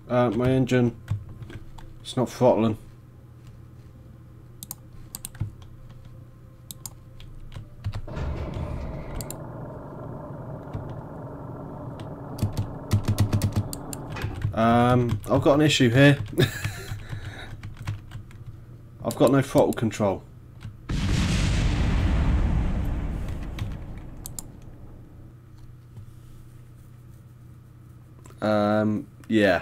My engine, it's not throttling. I've got an issue here. I've got no throttle control. Yeah.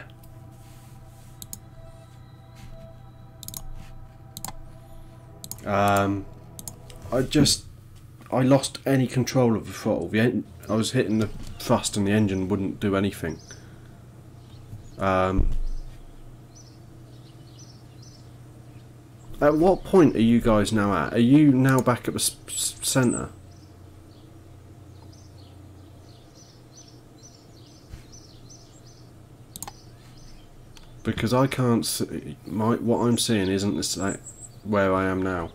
I lost any control of the throttle. I was hitting the thrust and the engine wouldn't do anything. At what point are you guys now at? Are you now back at the centre? Because I can't see, what I'm seeing isn't the same where I am now.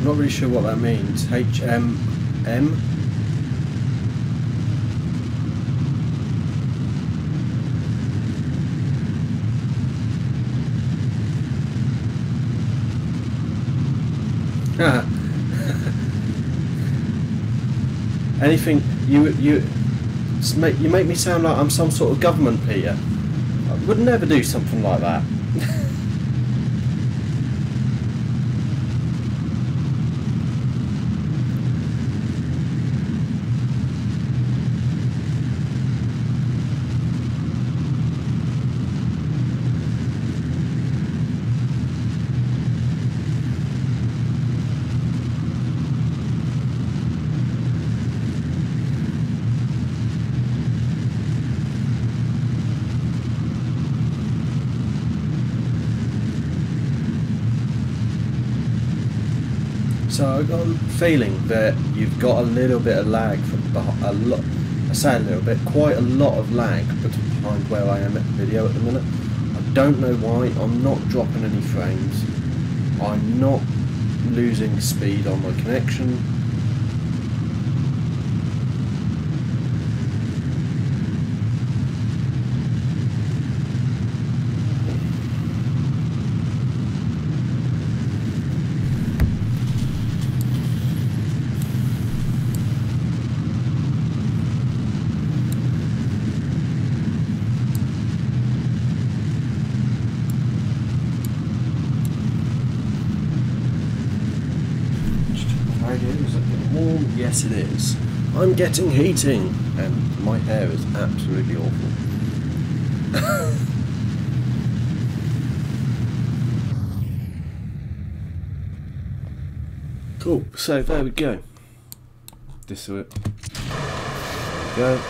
Not really sure what that means. HMM? Anything you make me sound like I'm some sort of government, Peter. I would never do something like that. So I've got a feeling that you've got a little bit of lag from a lot. I say a little bit, quite a lot of lag behind where I am at the video at the minute. I don't know why. I'm not dropping any frames. I'm not losing speed on my connection. Is it getting warm? Yes, it is. I'm getting heating, and my hair is absolutely awful. Cool. So there we go. This is it. Go.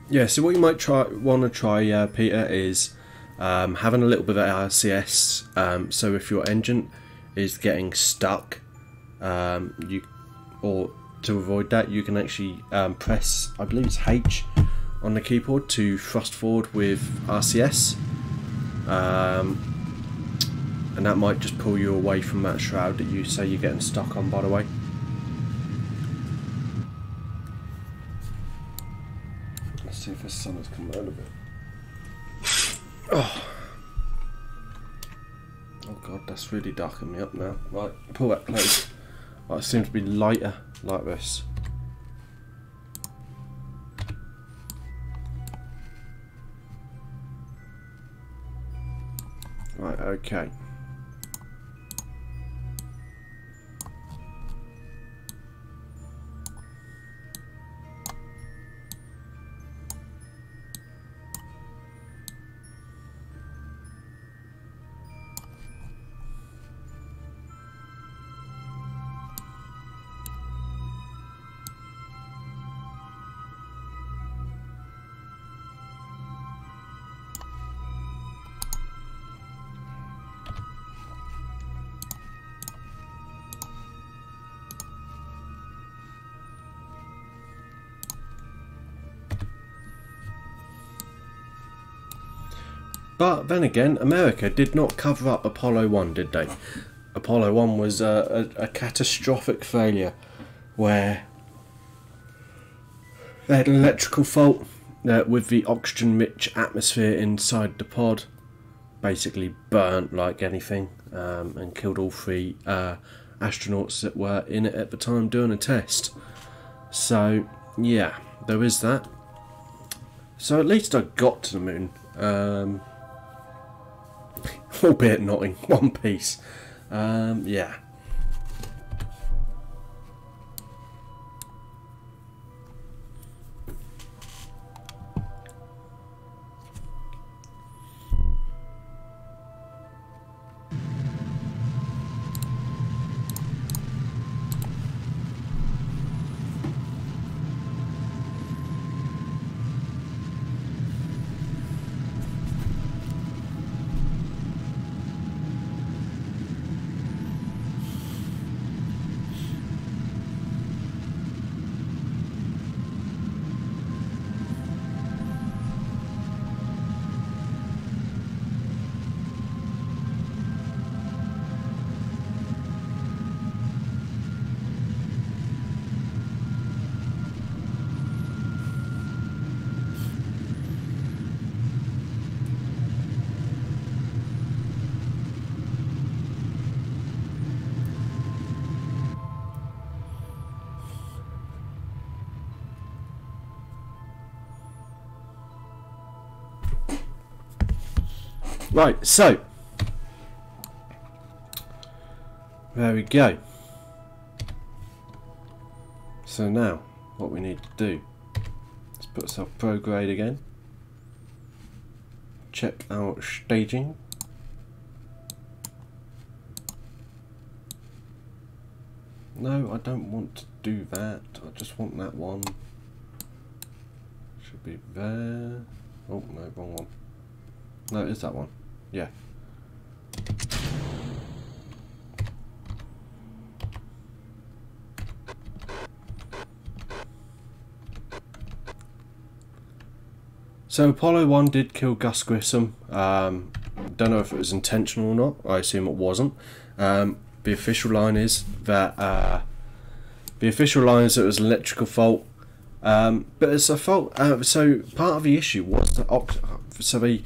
Yeah, so what you might want to try, Peter, is having a little bit of RCS. So if your engine is getting stuck, or to avoid that, you can actually press, I believe it's H on the keyboard to thrust forward with RCS, and that might just pull you away from that shroud that you say you're getting stuck on, by the way. Let's see if the sun has come out of it. Oh god, that's really darkened me up now. Right, pull that close. Right, it seems to be lighter like this. Right, okay. But then again, America did not cover up Apollo 1, did they? Apollo 1 was a catastrophic failure where they had an electrical fault with the oxygen-rich atmosphere inside the pod. Basically burnt like anything, and killed all 3 astronauts that were in it at the time doing a test. So, yeah, there is that. So at least I got to the moon. Albeit not in one piece. Yeah. Right, so there we go. So now what we need to do is put ourselves prograde again, check our staging, no, I don't want to do that, I just want that one, should be there. Oh no, wrong one. No, it is that one. Yeah. So Apollo 1 did kill Gus Grissom. Don't know if it was intentional or not. I assume it wasn't. The official line is that it was an electrical fault. But it's a fault. So part of the issue was that so they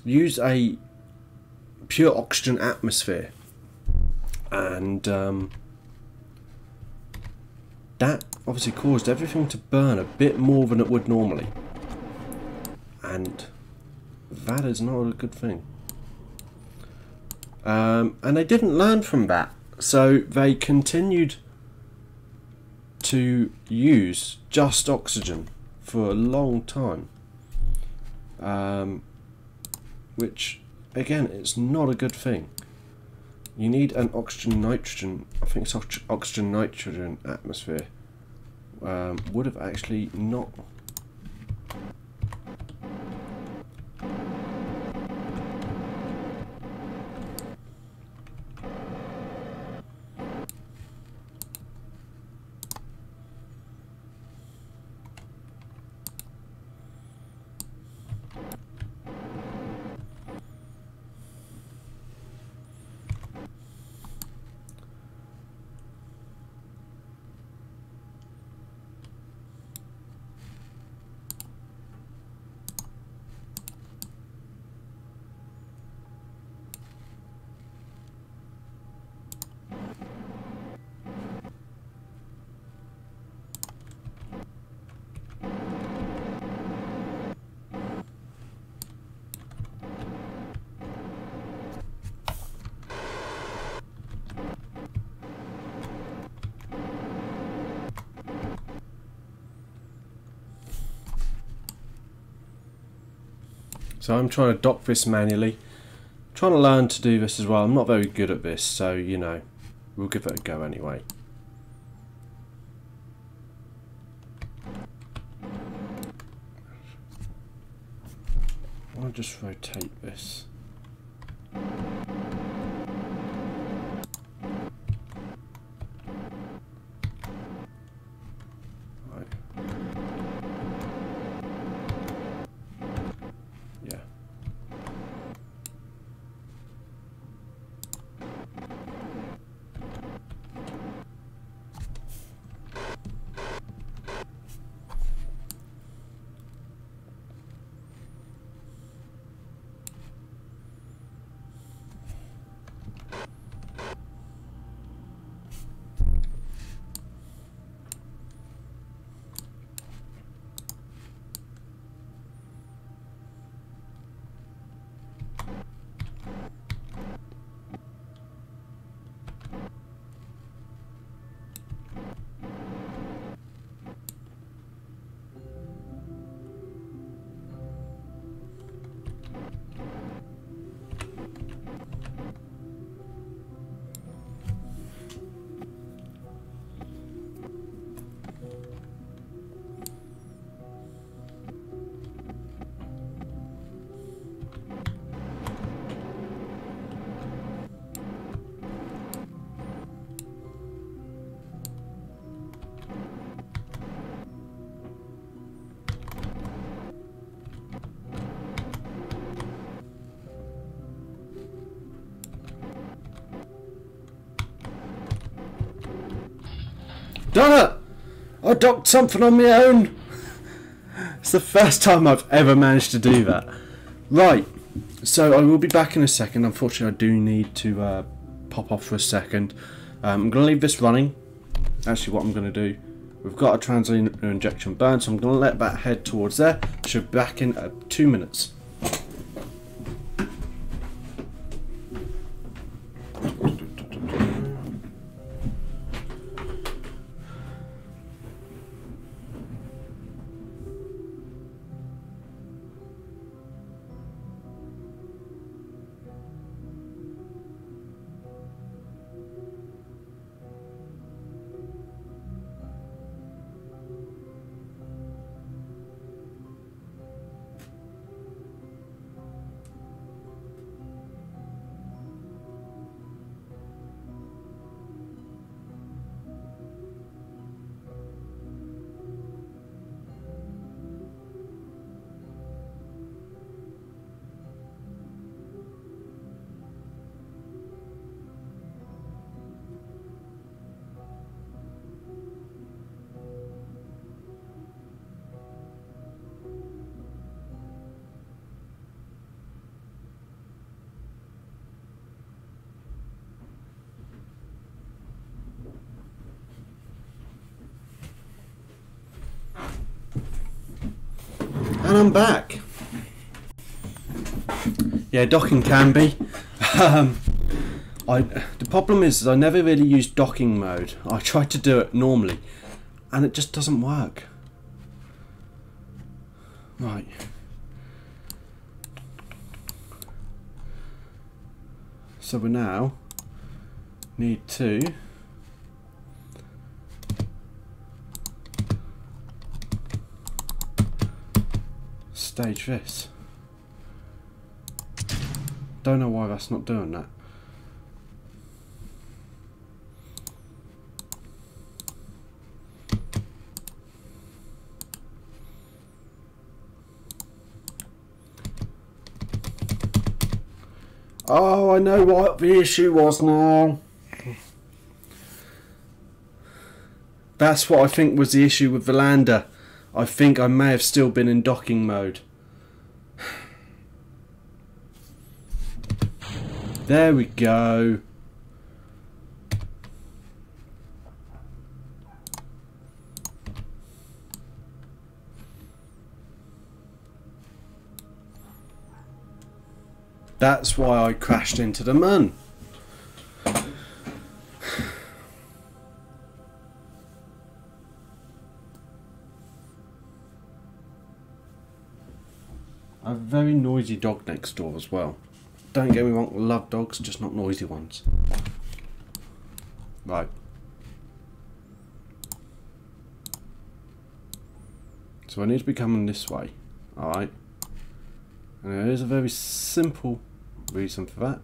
used a pure oxygen atmosphere, and that obviously caused everything to burn a bit more than it would normally, and that is not a good thing. And they didn't learn from that, so they continued to use just oxygen for a long time, which again, it's not a good thing. You need an oxygen nitrogen, I think it's oxygen nitrogen atmosphere, would have actually not. So I'm trying to dock this manually. Trying to learn to do this as well. I'm not very good at this, so you know, we'll give it a go anyway. I'll just rotate this. Right. Yeah. Done it! I docked something on my own! It's the first time I've ever managed to do that. Right, so I will be back in a second. Unfortunately, I do need to pop off for a second. I'm going to leave this running. Actually, what I'm going to do, we've got a translunar injection burn, so I'm going to let that head towards there. Should be back in 2 minutes. And I'm back. Yeah, docking can be. The problem is I never really used docking mode. I tried to do it normally and it just doesn't work. Right. So we now need to stage this. Don't know why that's not doing that. Oh, I know what the issue was now. That's what I think was the issue with the lander. I think I may have still been in docking mode. There we go. That's why I crashed into the moon. A very noisy dog next door as well. Don't get me wrong, I love dogs, just not noisy ones. Right. So I need to be coming this way. Alright. And there is a very simple reason for that.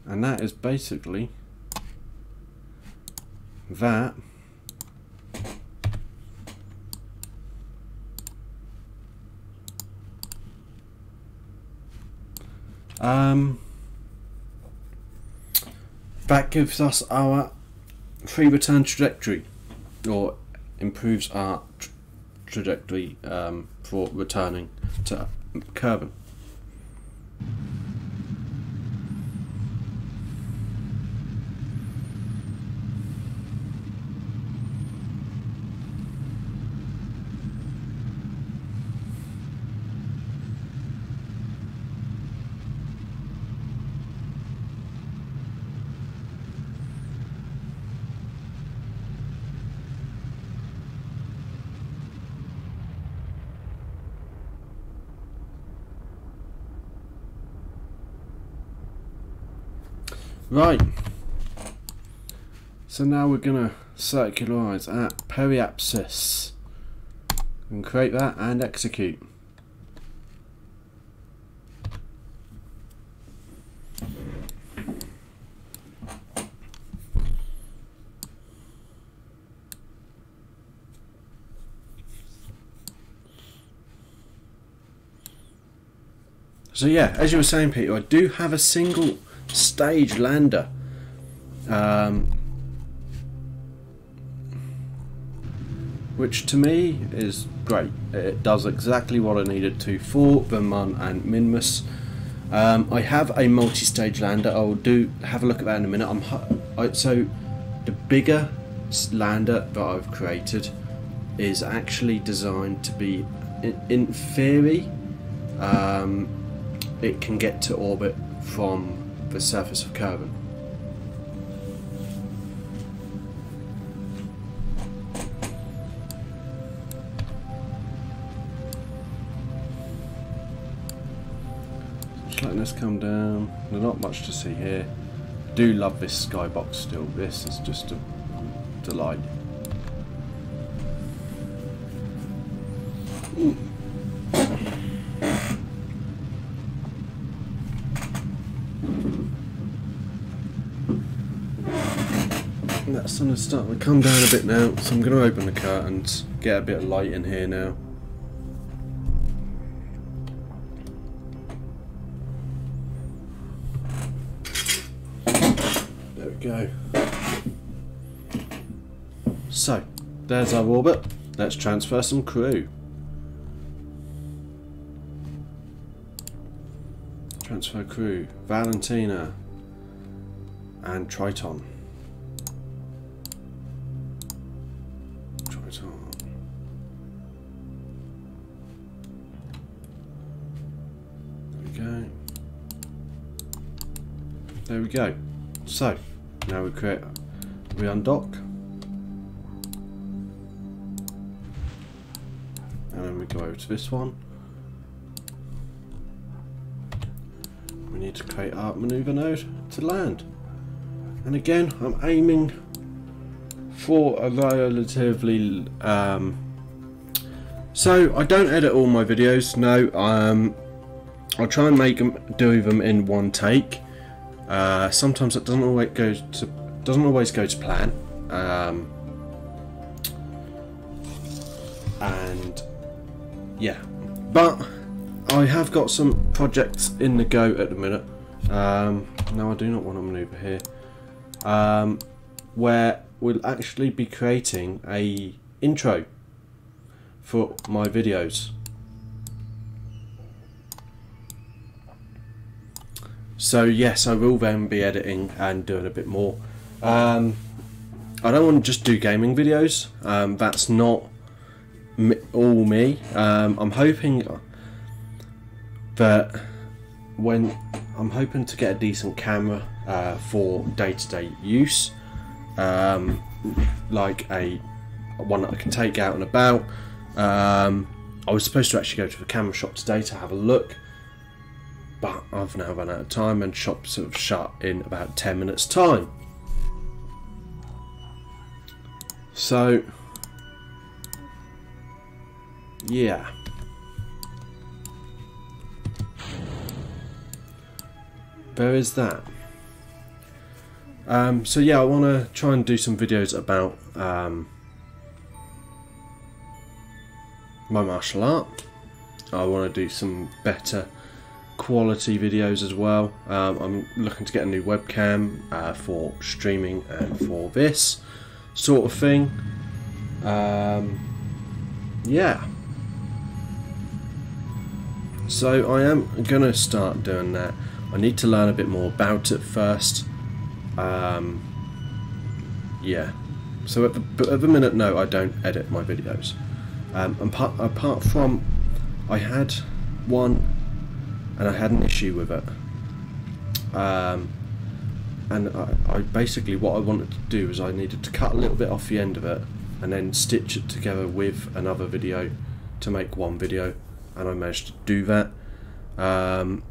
And that is basically that that gives us our free return trajectory, or improves our trajectory for returning to Kerbin. Right, so now we're going to circularize at periapsis and create that and execute. So yeah, as you were saying, Peter, I do have a single stage lander, which to me is great. It does exactly what I needed to for the Mun and Minmus. I have a multi-stage lander. I'll have a look at that in a minute. So the bigger lander that I've created is actually designed to be, in theory, it can get to orbit from the surface of Kerbin. Just letting this come down. There's not much to see here. Do love this skybox still. This is just a delight. Ooh. That sun is starting to come down a bit now, so I'm going to open the curtains, get a bit of light in here now. There we go. So, there's our orbit. Let's transfer some crew. Transfer crew, Valentina and Triton. there we go. So now we undock, and then we go over to this one. We need to create our maneuver node to land, and again I'm aiming for a relatively so I don't edit all my videos. No, I'll try and do them in one take. Sometimes it doesn't always go to plan, and yeah, but I have got some projects in the go at the minute. No, I do not want to maneuver here, where we'll actually be creating a intro for my videos. So yes, I will then be editing and doing a bit more. I don't want to just do gaming videos. That's not all me. I'm hoping that I'm hoping to get a decent camera for day-to-day use, like one that I can take out and about. I was supposed to actually go to the camera shop today to have a look, but I've now run out of time and shops have shut in about 10 minutes time. So yeah, there is that. So yeah, I want to try and do some videos about my martial art. I want to do some better quality videos as well. I'm looking to get a new webcam for streaming and for this sort of thing. Yeah, so I am gonna start doing that. I need to learn a bit more about it first. Yeah, so at the minute, no, I don't edit my videos. Apart from, I had one and I had an issue with it, and I basically, what I wanted to do was I needed to cut a little bit off the end of it and then stitch it together with another video to make one video, and I managed to do that. I'm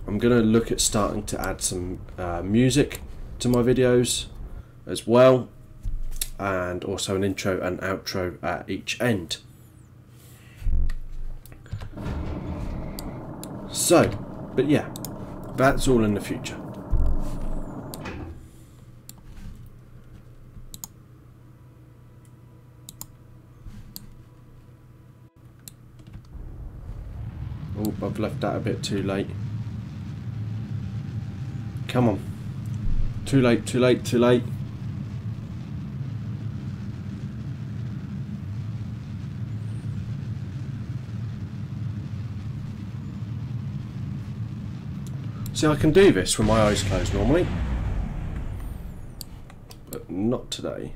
gonna look at starting to add some music to my videos as well, and also an intro and outro at each end. So, but yeah, that's all in the future. Oh, I've left that a bit too late. Come on. Too late, too late, too late. See, I can do this with my eyes closed normally, but not today.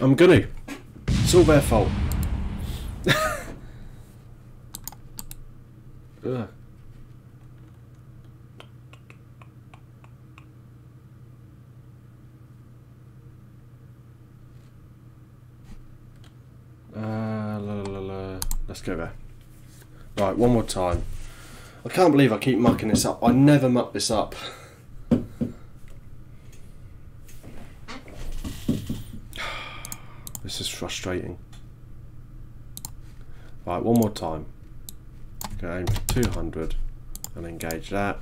I'm gonna. It's all their fault. Ugh. Let's go there. Right, one more time. I can't believe I keep mucking this up. I never muck this up. This is frustrating. Right, one more time. Go aim for 200 and engage that.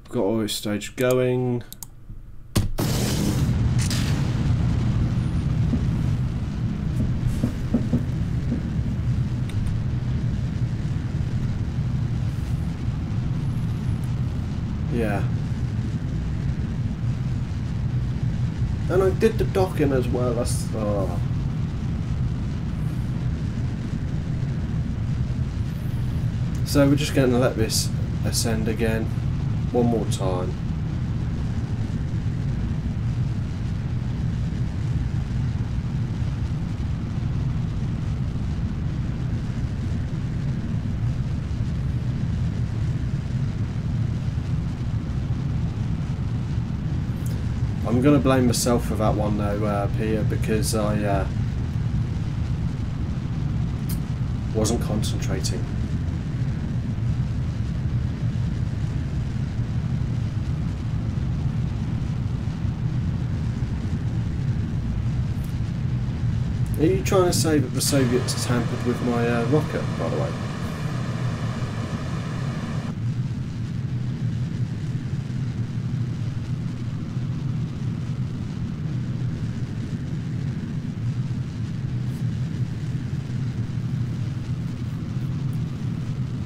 We've got all this stage going. Yeah. And I did the docking as well. That's So we're just going to let this ascend again one more time. I'm going to blame myself for that one though, Peter, because I wasn't concentrating. Are you trying to say that the Soviets tampered with my rocket, by the way?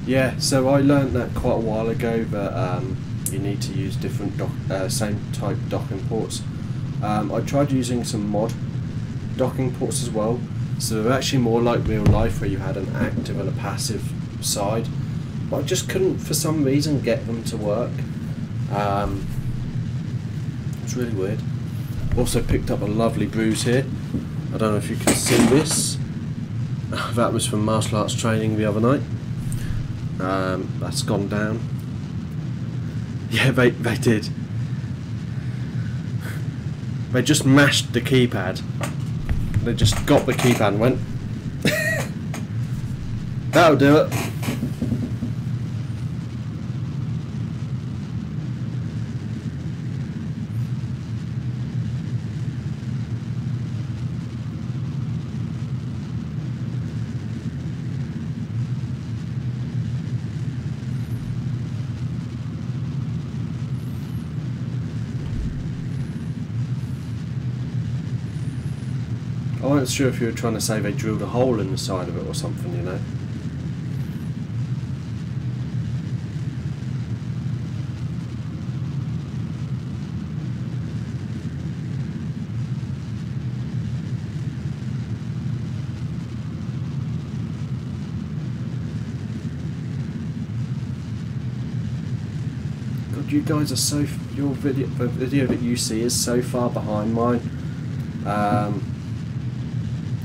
Yeah, so I learnt that quite a while ago that you need to use different same type docking ports. I tried using some mod docking ports as well, so they're actually more like real life where you had an active and a passive side, but I just couldn't for some reason get them to work. It's really weird. Also picked up a lovely bruise here. I don't know if you can see this. That was from martial arts training the other night. That's gone down. Yeah, they did. They just mashed the keypad. They just got the keypad and went. That'll do it. I wasn't sure if you were trying to say they drilled a hole in the side of it or something, you know. God, you guys are so... the video that you see is so far behind mine.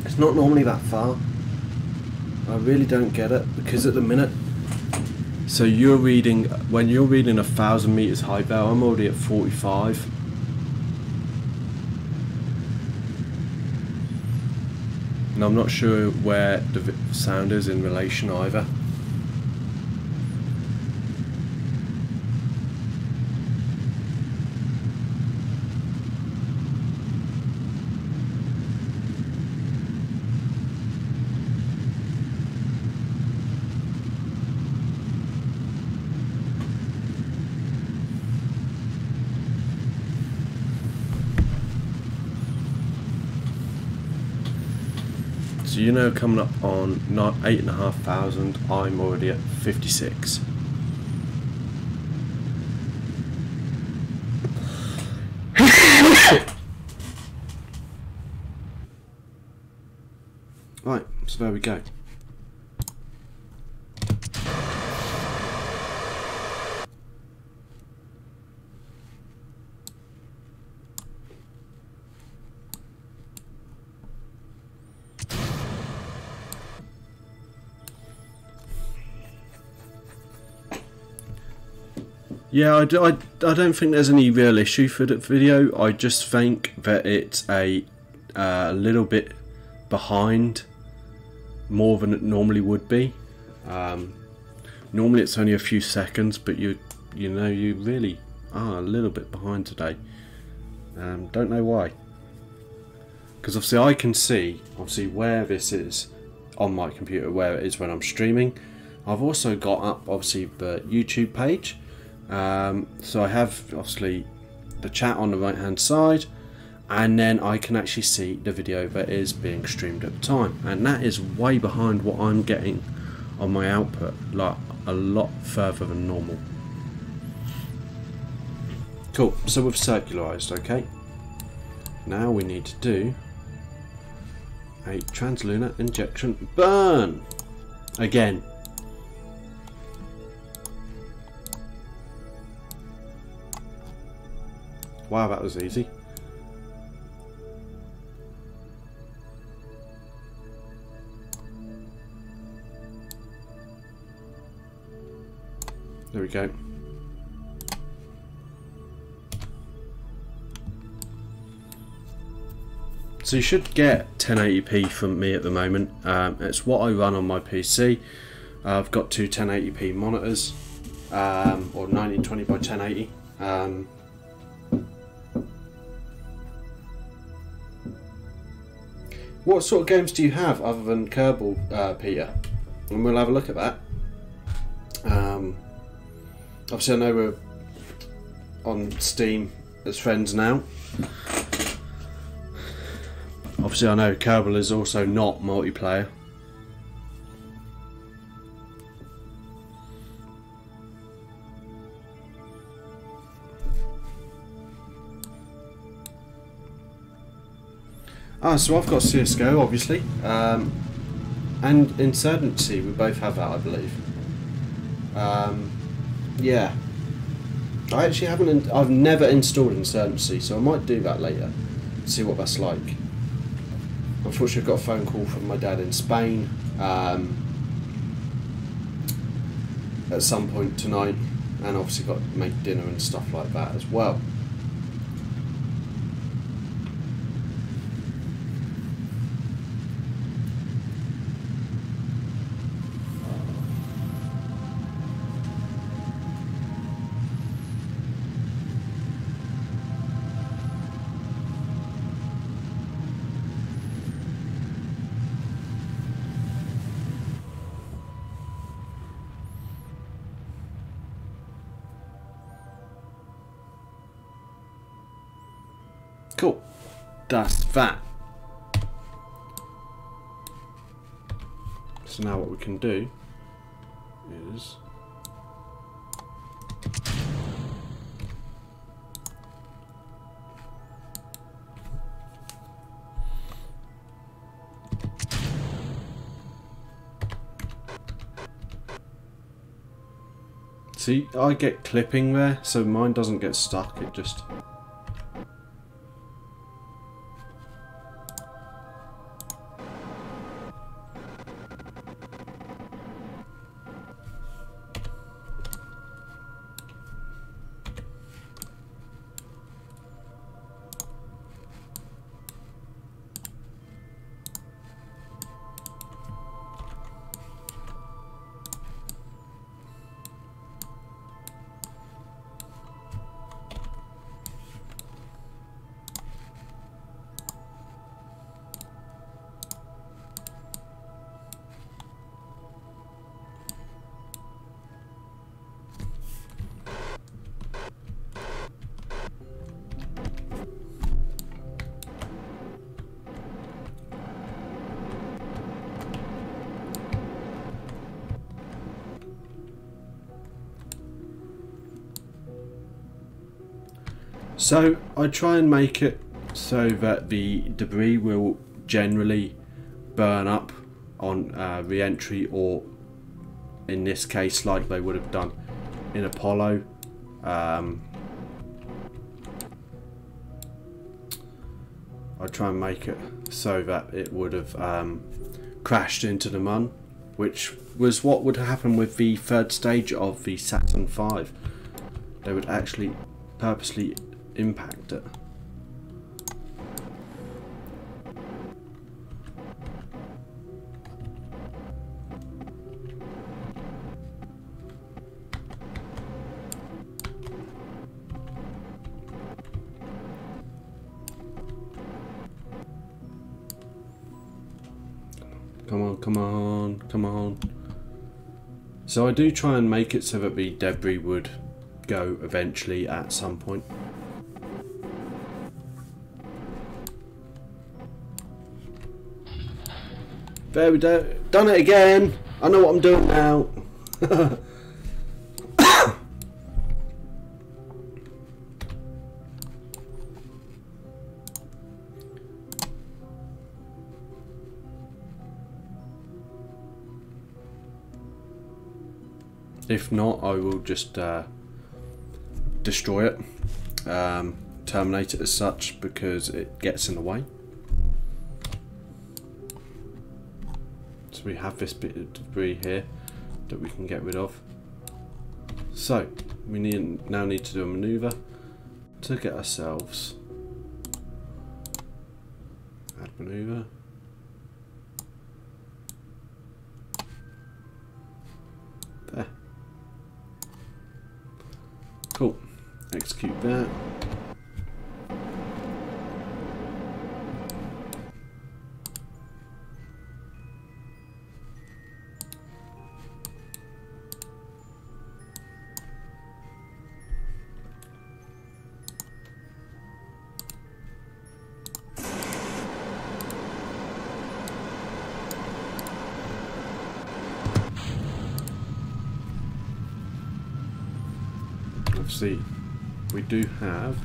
It's not normally that far. I really don't get it, because at the minute, so you're reading, when you're reading 1,000 meters high though, I'm already at 45. And I'm not sure where the sound is in relation either. So you know, coming up on 8,500, I'm already at 56. Right, so there we go. Yeah, I don't think there's any real issue for the video. I just think that it's a little bit behind, more than it normally would be. Normally it's only a few seconds, but you know, you really are a little bit behind today. Don't know why. Because obviously I can see where this is on my computer, where it is when I'm streaming. I've also got up obviously the YouTube page. So I have obviously the chat on the right hand side, and then I can actually see the video that is being streamed at the time, and that is way behind what I'm getting on my output, like a lot further than normal. Cool, so we've circularized, okay. Now we need to do a translunar injection burn again. Wow, that was easy. There we go. So you should get 1080p from me at the moment. It's what I run on my PC. I've got two 1080p monitors, or 1920 by 1080. What sort of games do you have other than Kerbin, Peter? And we'll have a look at that. Obviously I know we're on Steam as friends now. Obviously I know Kerbin is also not multiplayer. So I've got CSGO obviously, and Insurgency, we both have that I believe. Yeah, I actually haven't, I've never installed Insurgency, so I might do that later, see what that's like. Unfortunately I've got a phone call from my dad in Spain at some point tonight, and obviously got to make dinner and stuff like that as well. Cool, that's that. So now what we can do is see, I get clipping there, so mine doesn't get stuck, it just... So I try and make it so that the debris will generally burn up on re-entry, or in this case like they would have done in Apollo. I try and make it so that it would have crashed into the Mun, which was what would happen with the third stage of the Saturn V. They would actually purposely impact it. Come on, come on, come on. So I do try and make it so that the debris would go eventually at some point. There we go. Done it again. I know what I'm doing now. If not, I will just destroy it, terminate it as such, because it gets in the way. So we have this bit of debris here that we can get rid of. So we now need to do a maneuver to get ourselves, add maneuver, there, cool, execute that. Obviously, we do have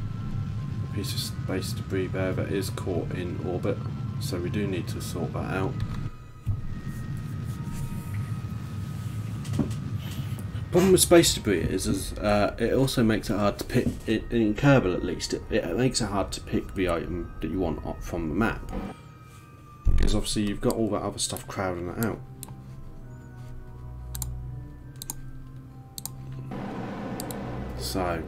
a piece of space debris there that is caught in orbit, so we do need to sort that out. Problem with space debris is it also makes it hard to pick, in Kerbin at least, it makes it hard to pick the item that you want up from the map, because obviously you've got all that other stuff crowding it out. So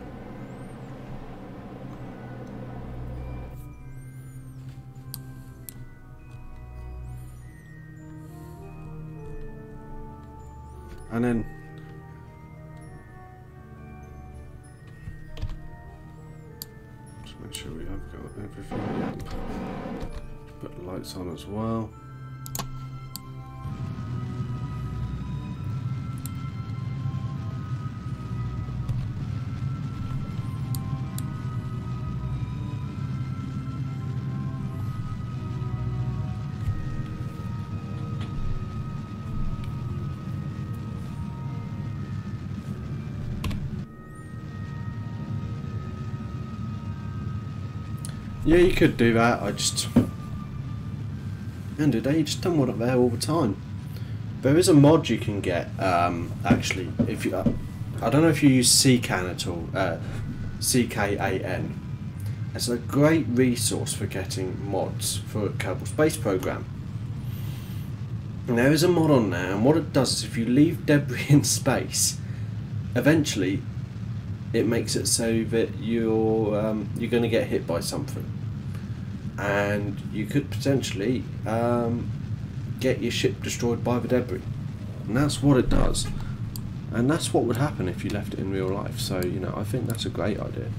and then just make sure we have got everything. Yep. Put the lights on as well. Yeah, you could do that. I just end of the day, you just don't want it there all the time. There is a mod you can get. Actually, if you, I don't know if you use CCAN at all. CKAN. It's a great resource for getting mods for a Kerbal Space Program. And there is a mod on there, and what it does is if you leave debris in space, eventually it makes it so that you're going to get hit by something, and you could potentially get your ship destroyed by the debris, and that's what it does, and that's what would happen if you left it in real life. So you know, I think that's a great idea.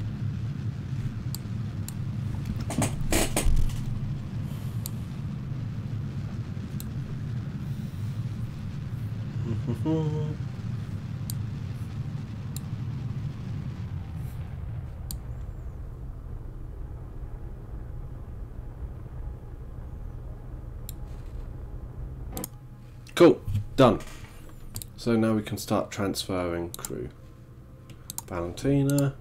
Cool, done. So now we can start transferring crew. Valentina,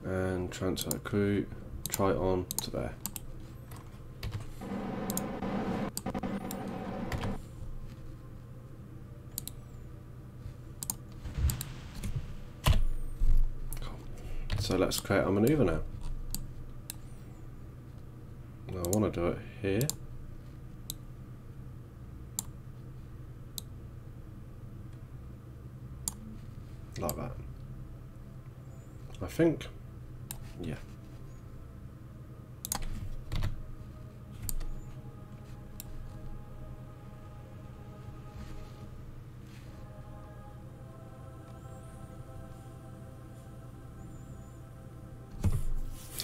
and transfer crew, Triton to there. Cool. So let's create a maneuver now. I want to do it here. Like that. I think. Yeah.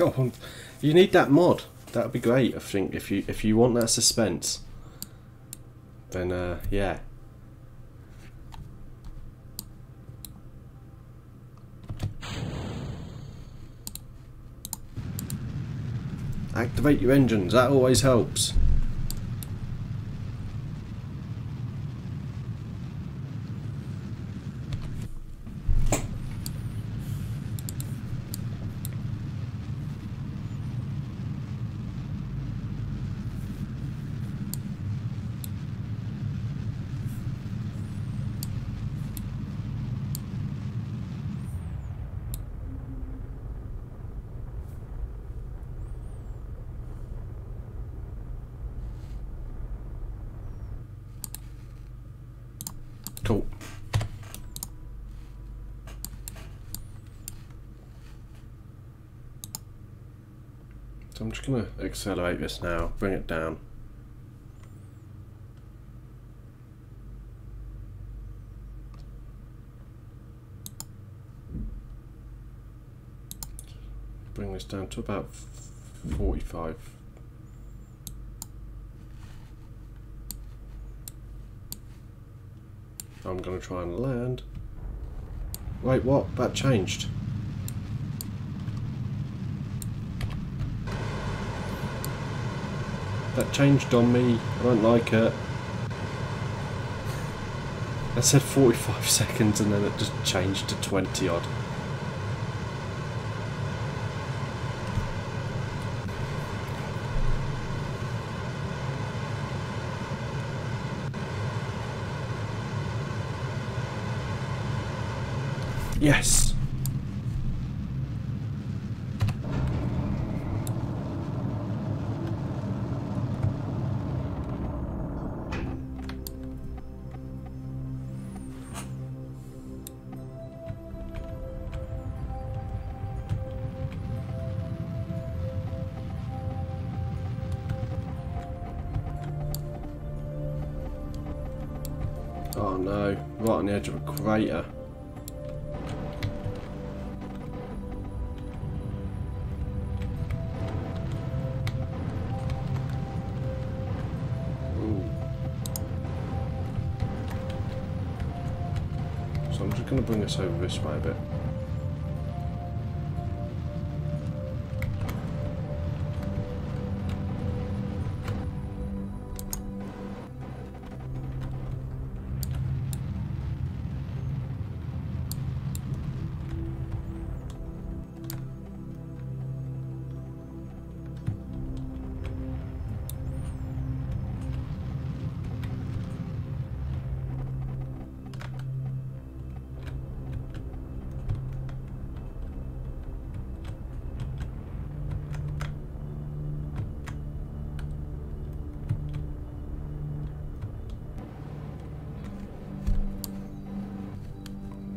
Oh, you need that mod. That would be great. I think if you want that suspense, then yeah. Activate your engines, that always helps. So I'm just going to accelerate this now, bring it down. Bring this down to about 45. I'm going to try and land. Wait, what? That changed. That changed on me. I don't like it. I said 45 seconds and then it just changed to 20 odd. Yes! Oh no, right on the edge of a crater. So I'm just going to bring this over this way a bit.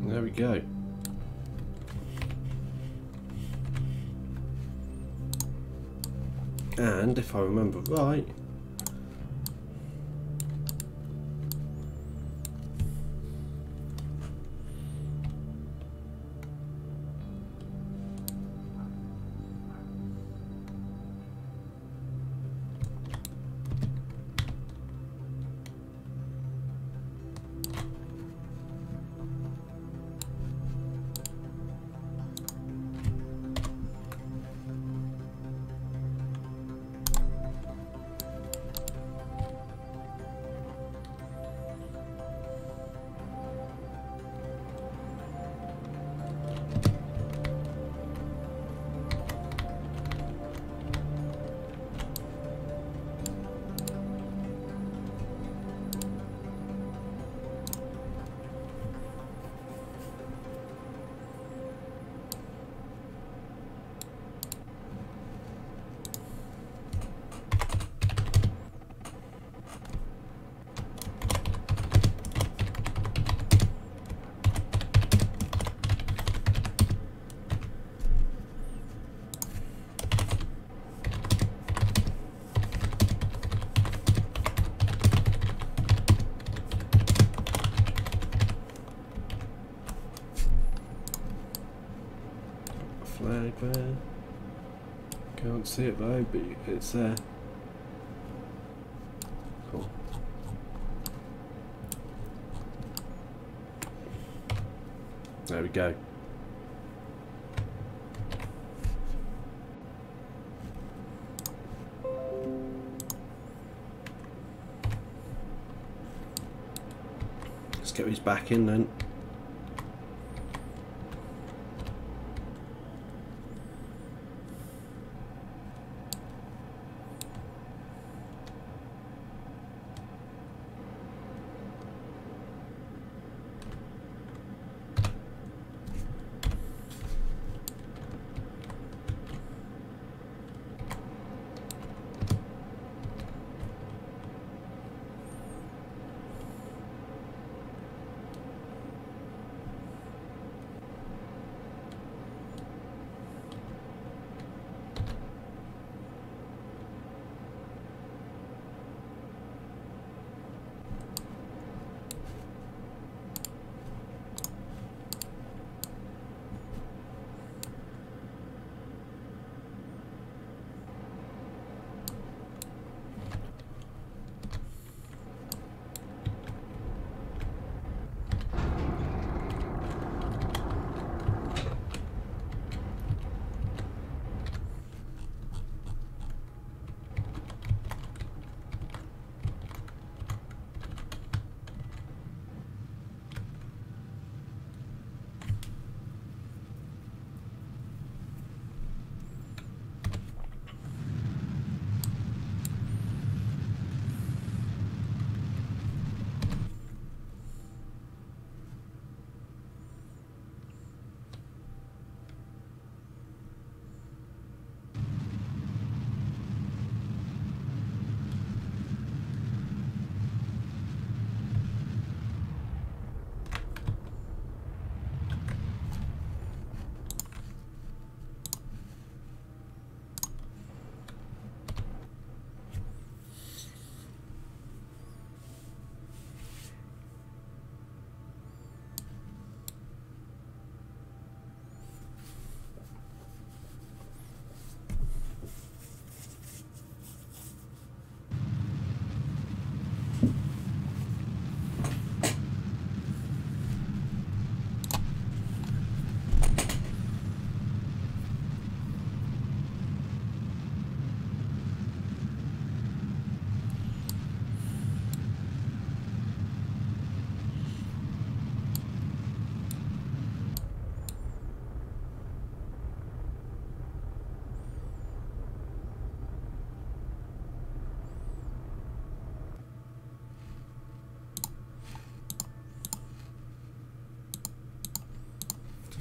There we go. And if I remember right, flag there. Can't see it though, but it's there. Cool. There we go. Let's get these back in then.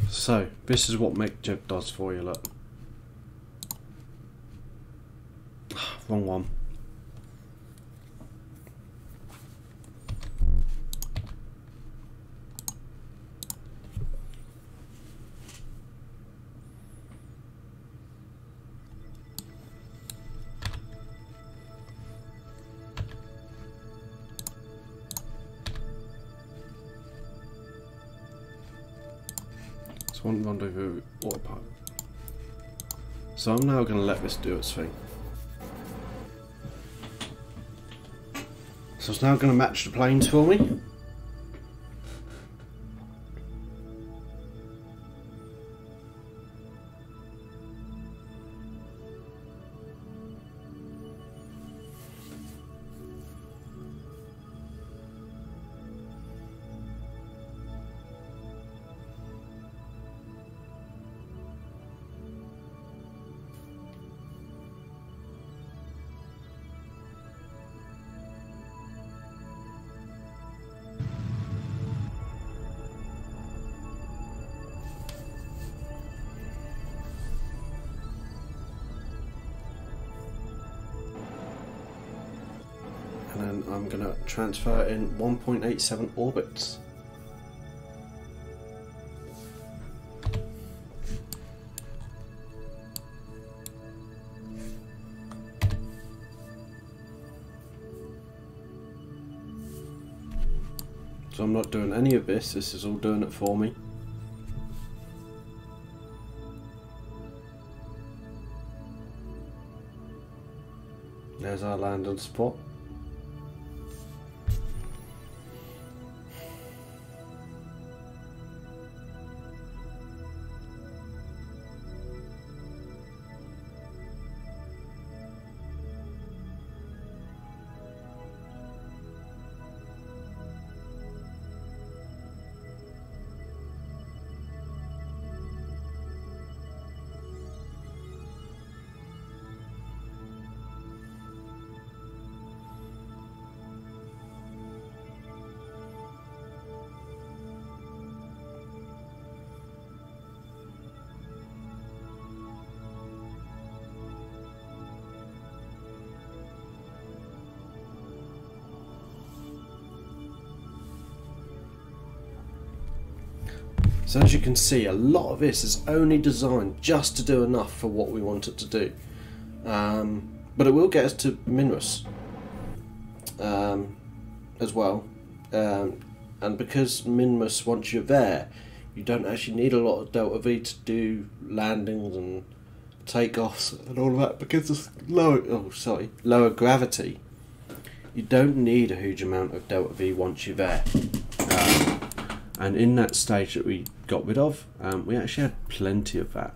So, this is what MakeJib does for you, look. Wrong one. One rendezvous autopilot. So I'm now going to let this do its thing. So it's now going to match the planes for me. And then I'm going to transfer in 1.87 orbits. So I'm not doing any of this is all doing it for me. There's our landing spot. So as you can see, a lot of this is only designed just to do enough for what we want it to do. But it will get us to Minmus as well. And because Minmus, once you're there, you don't actually need a lot of Delta V to do landings and takeoffs and all of that, because it's lower gravity. You don't need a huge amount of Delta V once you're there. And in that stage that we got rid of, we actually had plenty of that.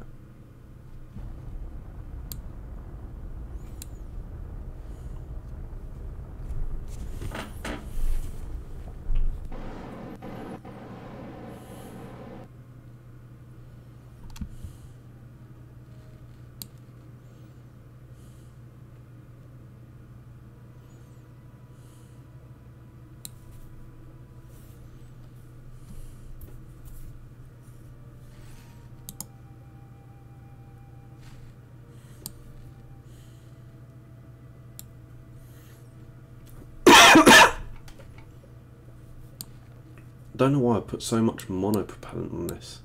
I don't know why I put so much monopropellant on this.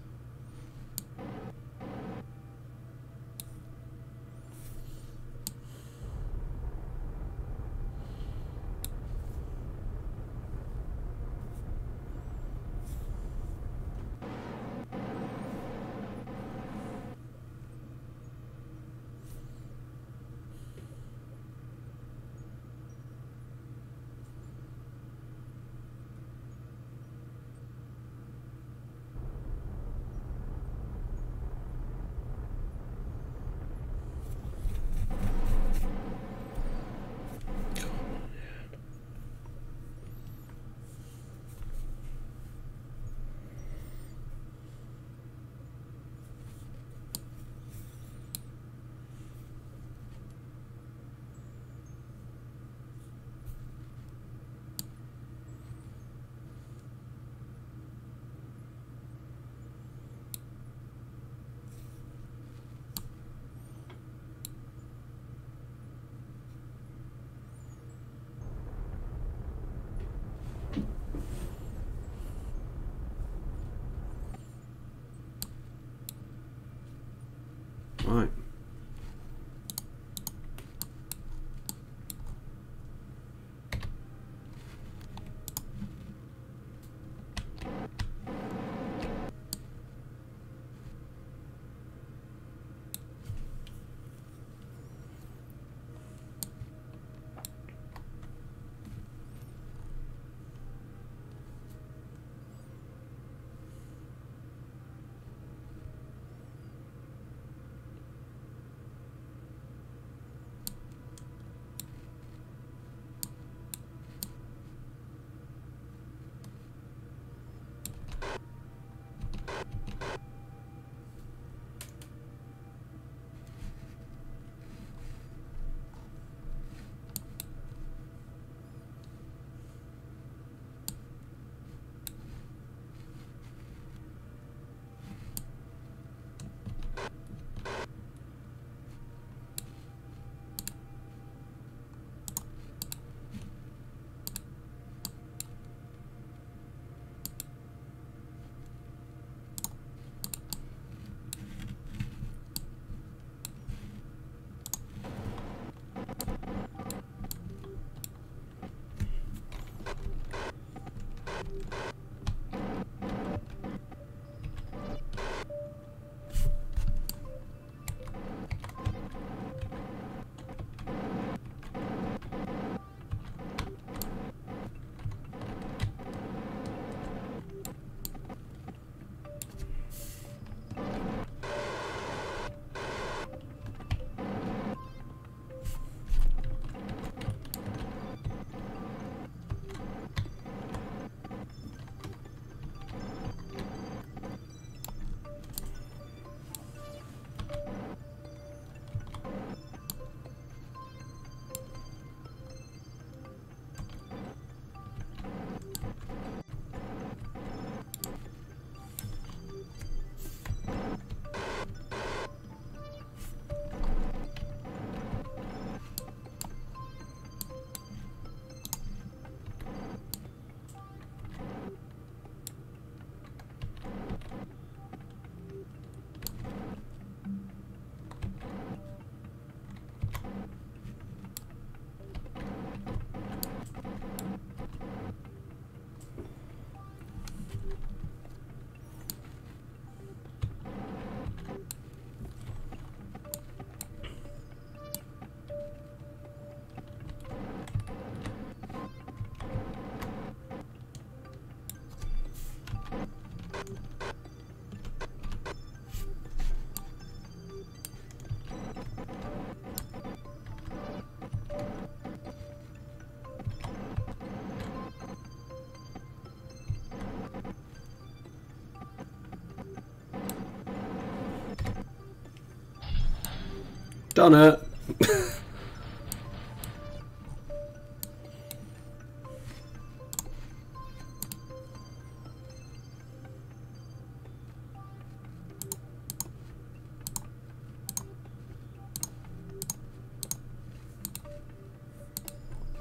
Done it.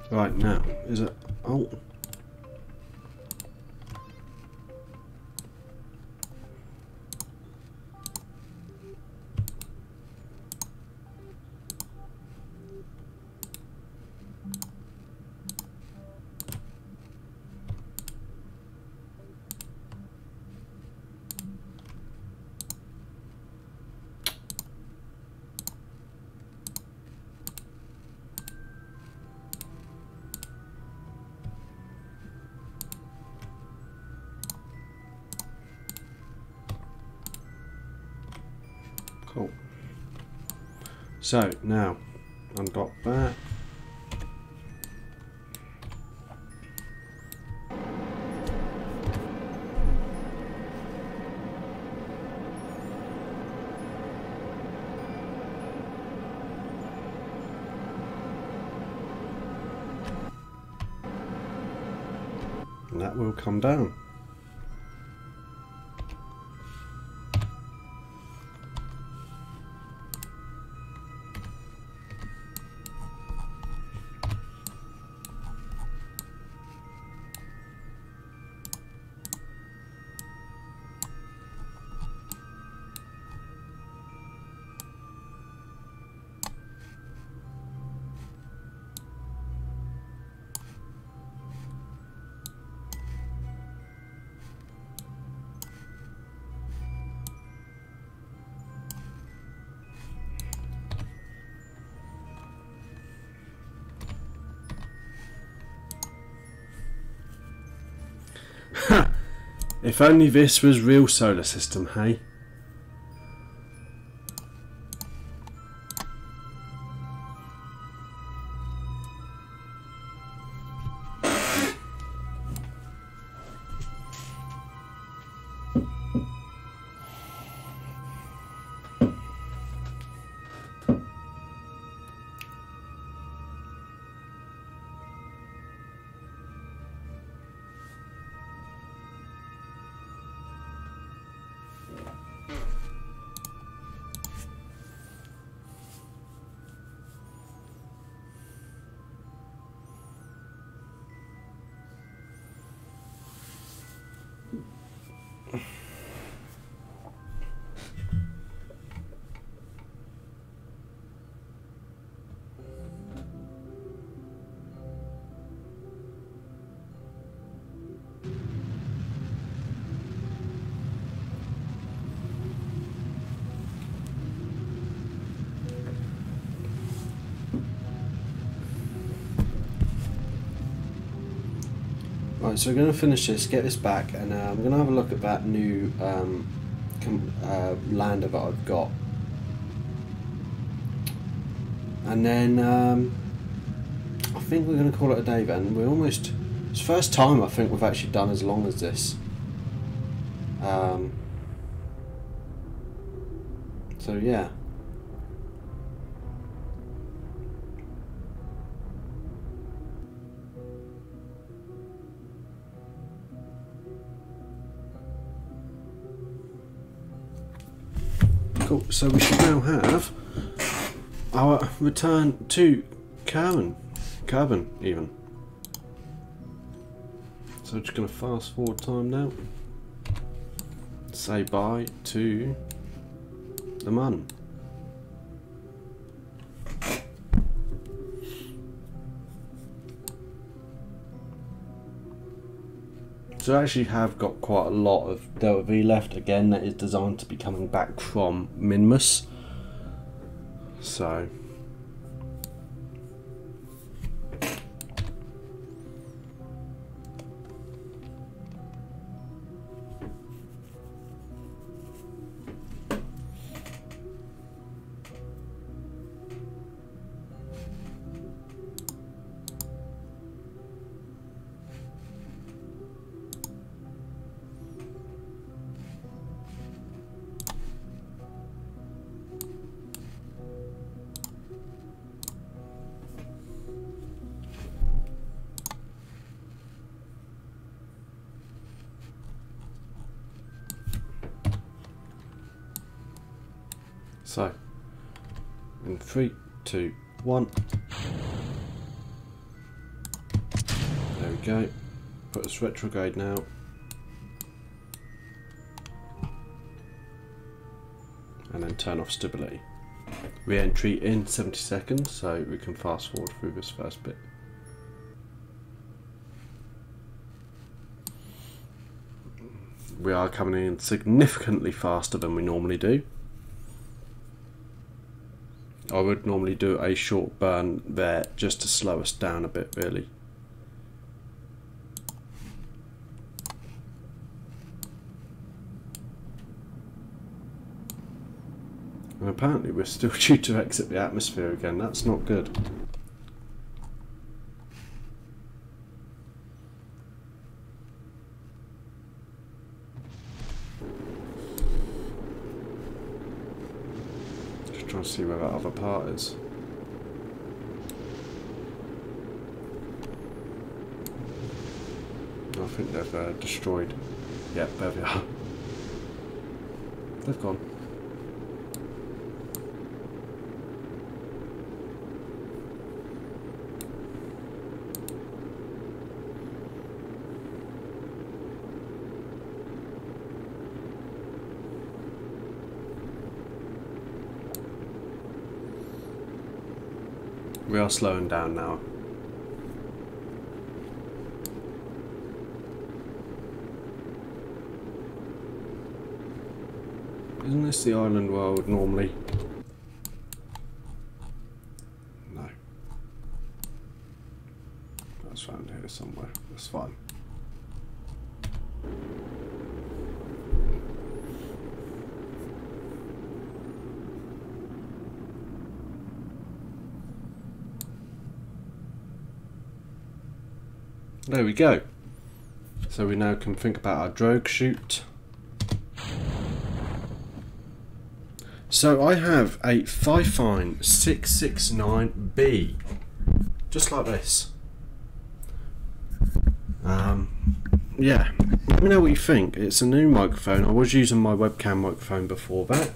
Right, now, is it... Oh. Cool. So now unblock that. And that will come down. If only this was real solar system, hey? Right, so we're going to finish this, get this back, and I'm going to have a look at that new lander that I've got. And then I think we're going to call it a day then. We're almost... It's the first time I think we've actually done as long as this. So yeah. Cool, so we should now have our return to Kerbin even. So we're just going to fast forward time now. Say bye to the man. So I actually have got quite a lot of Delta V left. Again, that is designed to be coming back from Minmus. So So, in 3, 2, 1. There we go. Put us retrograde now. And then turn off stability. Re-entry in 70 seconds, so we can fast forward through this first bit. We are coming in significantly faster than we normally do. I would normally do a short burn there just to slow us down a bit, really. And apparently we're still due to exit the atmosphere again. That's not good. Just trying to see where that other part is. I think they've destroyed. Yep, there they are. They've gone. We are slowing down now. Isn't this the island world normally? No. That's around here somewhere. That's fine. There we go. So we now can think about our drogue chute. So I have a Fifine 669B, just like this. Yeah, let me know what you think. It's a new microphone. I was using my webcam microphone before that,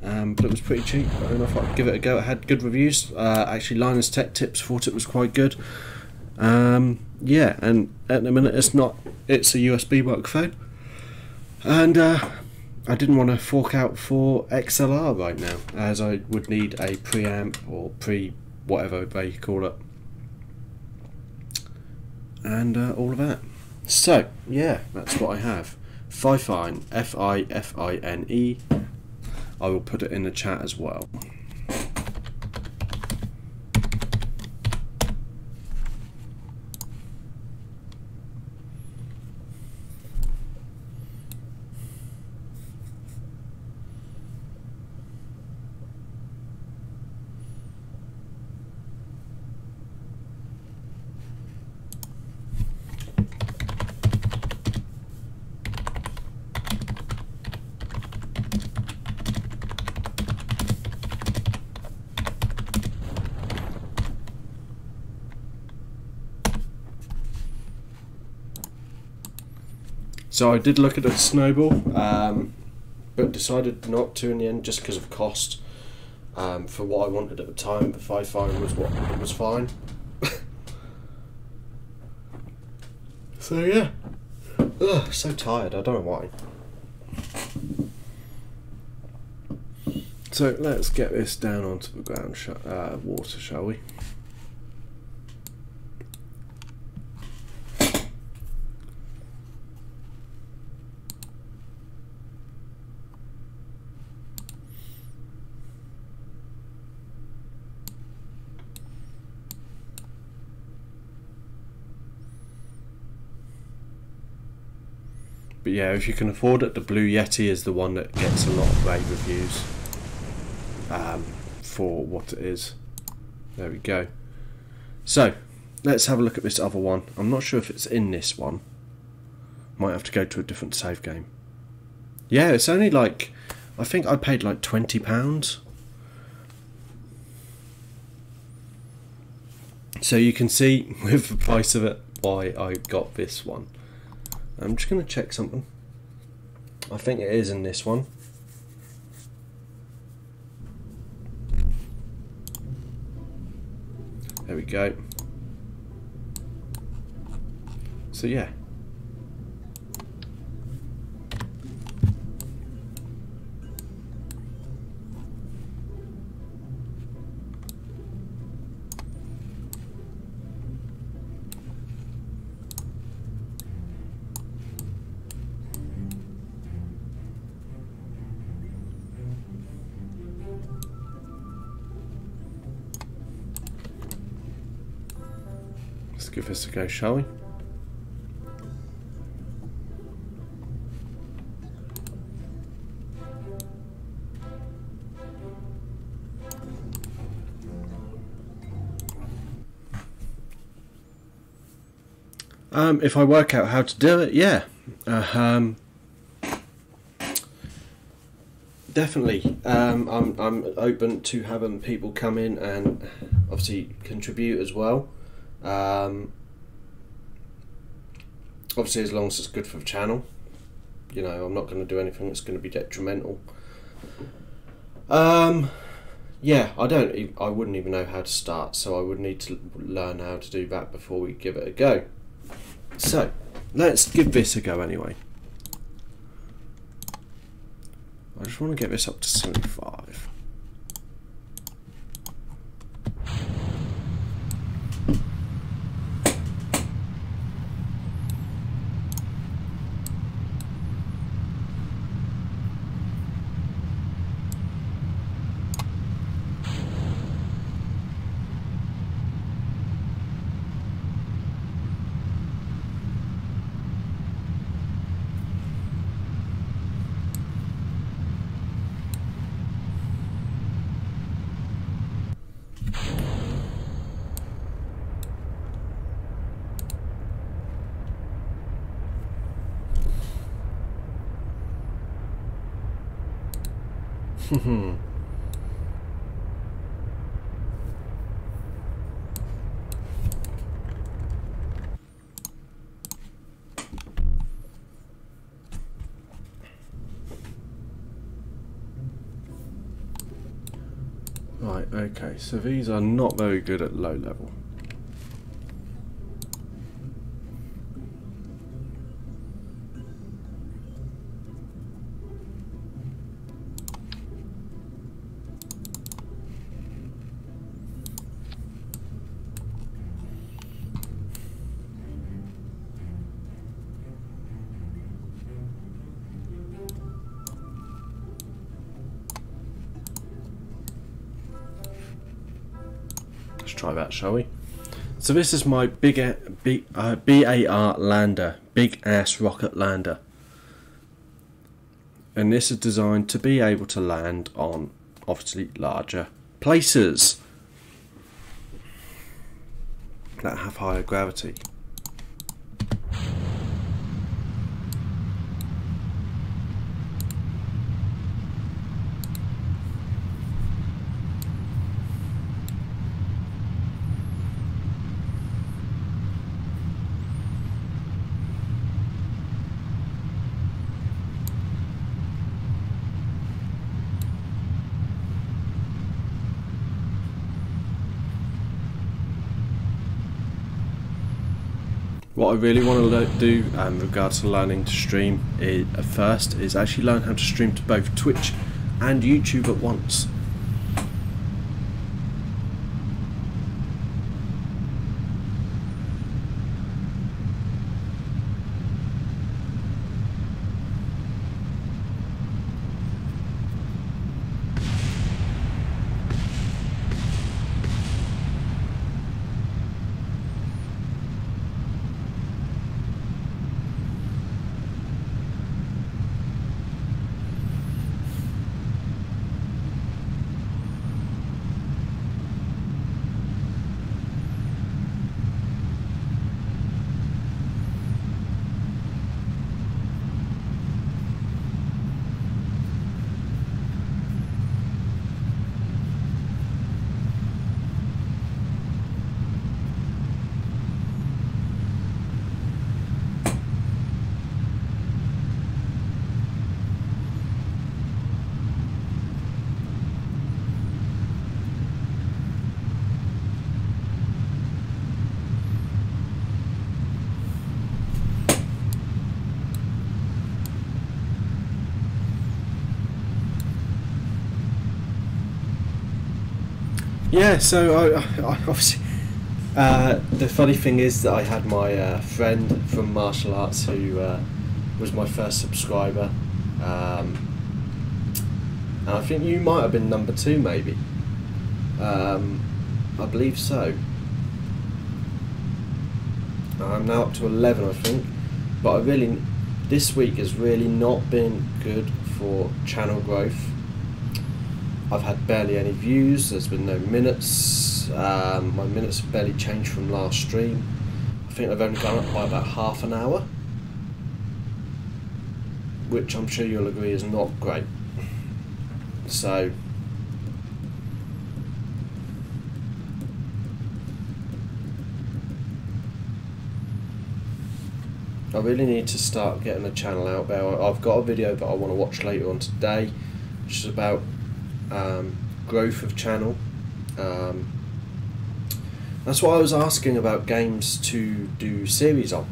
but it was pretty cheap, and I thought I'd give it a go. It had good reviews. Actually, Linus Tech Tips thought it was quite good. Yeah, and at the minute it's a USB microphone, and I didn't want to fork out for XLR right now, as I would need a preamp or whatever they call it, and all of that. So yeah, that's what I have. Fifine, Fifine. I will put it in the chat as well. So I did look at a Snowball, but decided not to in the end, just because of cost. For what I wanted at the time, the Fifine was fine. So yeah, ugh, so tired. I don't know why. So let's get this down onto the ground water, shall we? But yeah, if you can afford it, the Blue Yeti is the one that gets a lot of rave reviews for what it is. There we go. So, let's have a look at this other one. I'm not sure if it's in this one. Might have to go to a different save game. Yeah, it's only like, I think I paid like £20. So you can see with the price of it why I got this one. I'm just going to check something. I think it is in this one. go. So yeah. Let's give this a go, shall we? If I work out how to do it, yeah. Definitely. I'm open to having people come in and obviously contribute as well. Obviously, as long as it's good for the channel. You know, I'm not going to do anything that's going to be detrimental. Yeah, I wouldn't even know how to start, so I would need to learn how to do that before we give it a go. So, let's give this a go anyway. I just want to get this up to 75. Right, okay, so these are not very good at low level. Let's try that, shall we? So this is my BAR lander, big ass rocket lander, and this is designed to be able to land on obviously larger places that have higher gravity. What I really want to do in regards to learning to stream first is actually learn how to stream to both Twitch and YouTube at once. Yeah, so I obviously the funny thing is that I had my friend from martial arts who was my first subscriber, and I think you might have been number 2 maybe. I believe so. I'm now up to 11 I think, but this week has really not been good for channel growth. I've had barely any views, there's been no minutes, my minutes have barely changed from last stream. I think I've only gone up by about half an hour, which I'm sure you'll agree is not great. So I really need to start getting a channel out there. I've got a video that I want to watch later on today, which is about growth of channel. That's why I was asking about games to do series on,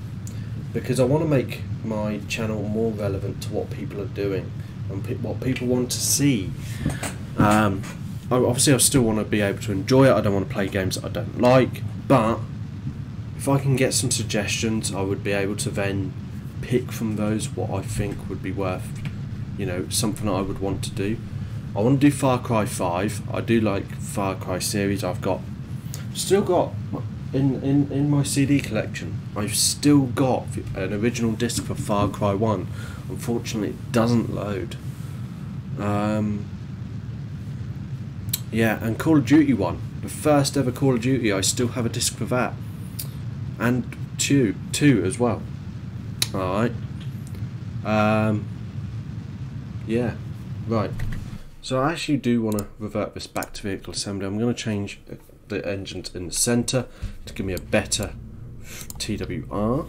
because I want to make my channel more relevant to what people are doing and what people want to see. Obviously I still want to be able to enjoy it. I don't want to play games that I don't like, but if I can get some suggestions, I would be able to then pick from those what I think would be worth, you know, something that I would want to do. I want to do Far Cry 5. I do like Far Cry series. I've still got in my CD collection. I've still got an original disc for Far Cry 1. Unfortunately, it doesn't load. Yeah, and Call of Duty 1, the first ever Call of Duty. I still have a disc for that, and two as well. All right. Yeah. Right. So I actually do want to revert this back to vehicle assembly. I'm going to change the engines in the centre to give me a better TWR.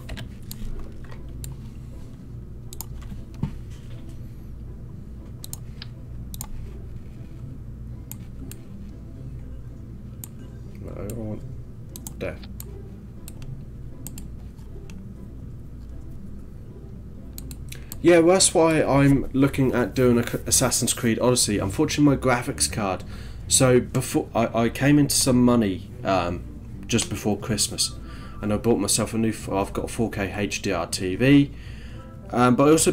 No, I want there. Yeah, well, that's why I'm looking at doing Assassin's Creed Odyssey. Unfortunately, my graphics card. So before I came into some money just before Christmas, and I bought myself a new. I've got a 4K HDR TV, but I also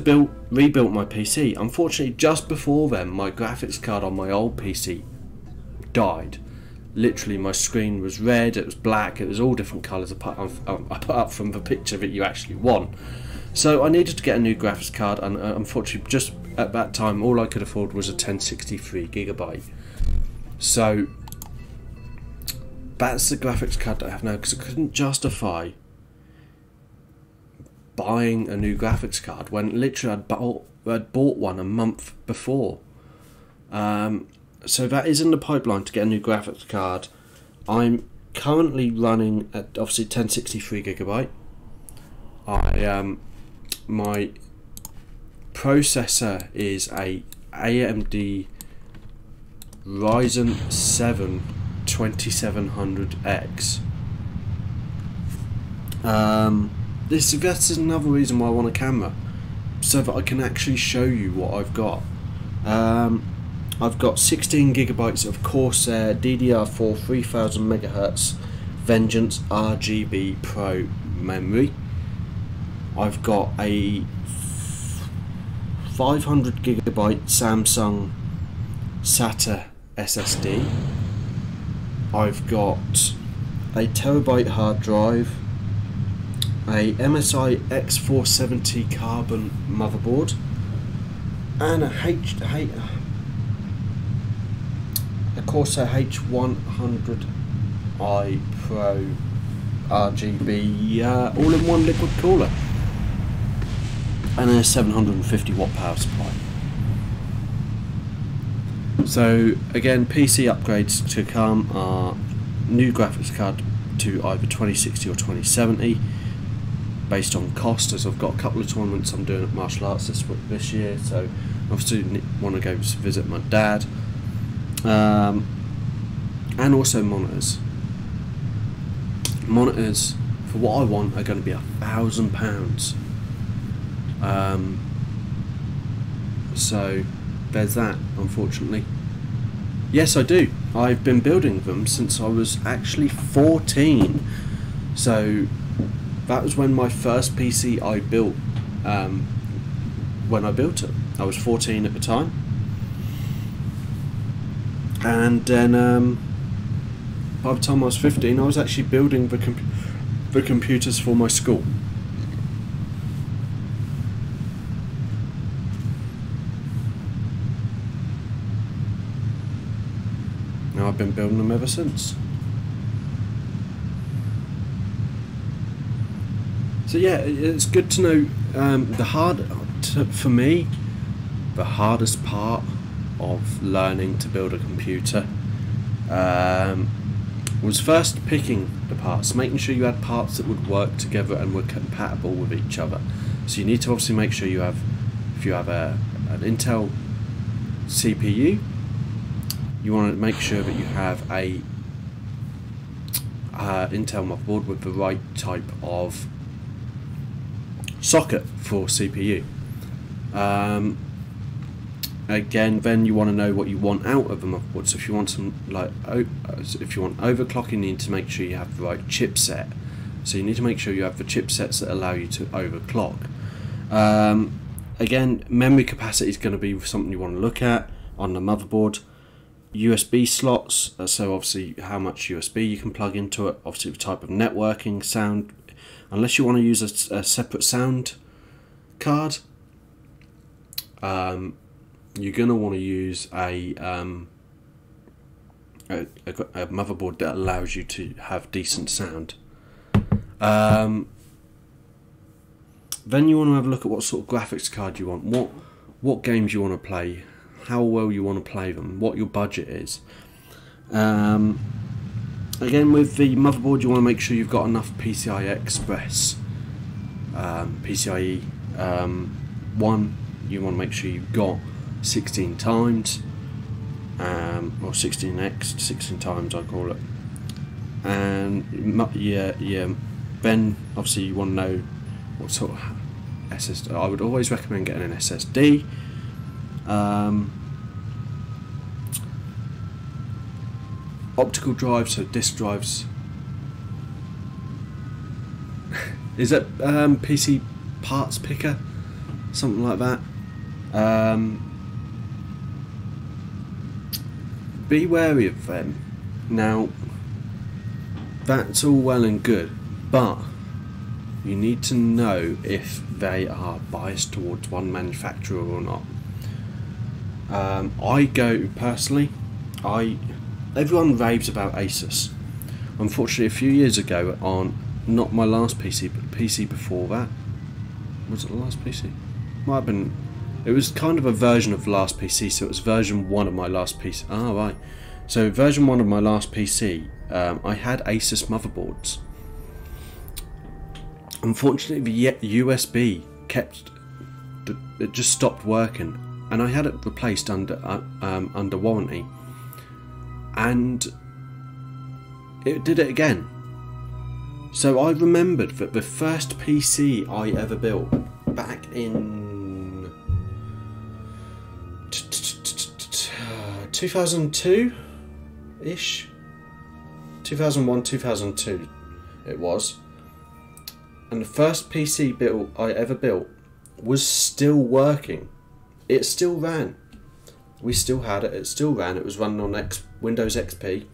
rebuilt my PC. Unfortunately, just before then, my graphics card on my old PC died. Literally, my screen was red. It was black. It was all different colours apart from the picture that you actually want. So I needed to get a new graphics card, and unfortunately just at that time all I could afford was a 1063GB. So that's the graphics card that I have now, because I couldn't justify buying a new graphics card when literally I'd bought one a month before. So that is in the pipeline to get a new graphics card. I'm currently running at obviously 1063GB. My processor is a AMD Ryzen 7 2700X. That's another reason why I want a camera, so that I can actually show you what I've got. I've got 16GB of Corsair DDR4 3000MHz Vengeance RGB Pro memory. I've got a 500GB Samsung SATA SSD. I've got a terabyte hard drive, a MSI X470 Carbon motherboard, and a Corsair H100i Pro RGB all-in-one liquid cooler, and a 750 watt power supply. So again, PC upgrades to come are new graphics card to either 2060 or 2070 based on cost, as I've got a couple of tournaments I'm doing at martial arts this year, so obviously want to go visit my dad. And also monitors. Monitors for what I want are going to be £1,000. So there's that, unfortunately. Yes, I do. I've been building them since I was actually 14. So that was when my first PC I built, when I built it. I was 14 at the time. And then by the time I was 15, I was actually building the computers for my school. Now I've been building them ever since. So yeah, it's good to know. For me, the hardest part of learning to build a computer was first picking the parts, making sure you had parts that would work together and were compatible with each other. So you need to obviously make sure you have, if you have an Intel CPU, you want to make sure that you have a Intel motherboard with the right type of socket for CPU. Again, then you want to know what you want out of the motherboard. So if you want some if you want overclocking, you need to make sure you have the right chipset. So you need to make sure you have the chipsets that allow you to overclock. Again, memory capacity is going to be something you want to look at on the motherboard. USB slots, so obviously how much USB you can plug into it, obviously the type of networking, sound, unless you want to use a separate sound card, you're going to want to use a motherboard that allows you to have decent sound. Then you want to have a look at what sort of graphics card you want, what games you want to play, how well you want to play them, what your budget is. Again, with the motherboard, you want to make sure you've got enough PCI Express, PCIe 1. You want to make sure you've got 16 times, or 16x, 16 times I call it. And then obviously you want to know what sort of SSD. I would always recommend getting an SSD. Optical drives, so disk drives. Is it PC parts picker? Something like that. Be wary of them. Now, that's all well and good, but you need to know if they are biased towards one manufacturer or not. Everyone raves about Asus. Unfortunately, a few years ago, on not my last PC, but the PC before that, was it the last PC? Might have been. It was kind of a version of the last PC, so it was version 1 of my last PC. Ah, right. So version 1 of my last PC, I had Asus motherboards. Unfortunately, the USB it just stopped working, and I had it replaced under warranty, and it did it again. So I remembered that the first PC I ever built back in 2002-ish, 2001, 2002 it was, and the first PC I ever built was still working. It still ran. We still had it. It still ran. It was running on Windows XP.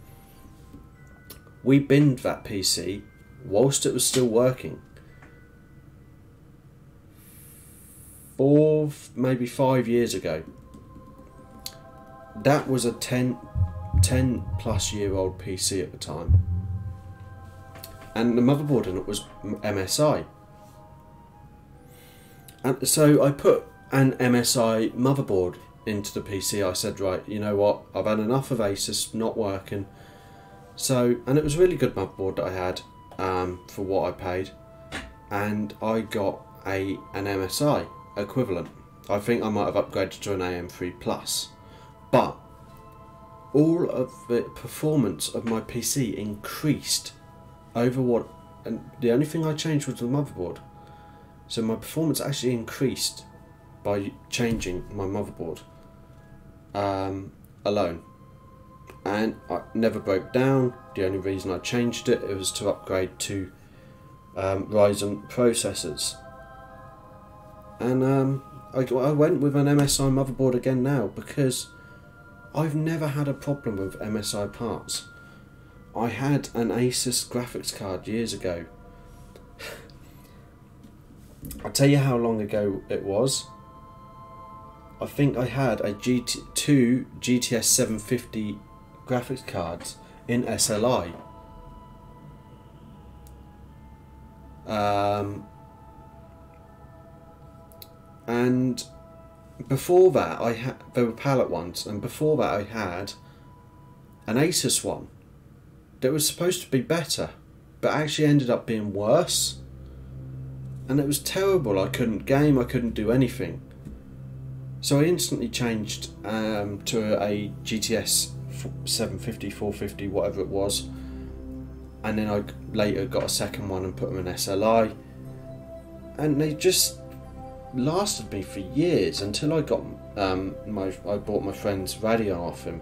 We binned that PC whilst it was still working. 4, maybe 5 years ago. That was a 10 plus year old PC at the time. And the motherboard in it was MSI. And so I put an MSI motherboard into the PC. I said, right, you know what, I've had enough of Asus not working. So, and it was a really good motherboard that I had for what I paid, and I got an MSI equivalent. I think I might have upgraded to an AM3 Plus, but all of the performance of my PC increased over what, and the only thing I changed was the motherboard. So my performance actually increased by changing my motherboard alone. and I never broke down. The only reason I changed it was to upgrade to Ryzen processors, and I went with an MSI motherboard again now because I've never had a problem with MSI parts. I had an Asus graphics card years ago. I'll tell you how long ago it was. I think I had two GTS 750 graphics cards in SLI. And before that, they were pallet ones, and before that I had an Asus one that was supposed to be better, but actually ended up being worse. And it was terrible. I couldn't game, I couldn't do anything. So I instantly changed to a GTS 750, 450, whatever it was. And then I later got a second one and put them in SLI. And they just lasted me for years until I got I bought my friend's Radeon off him,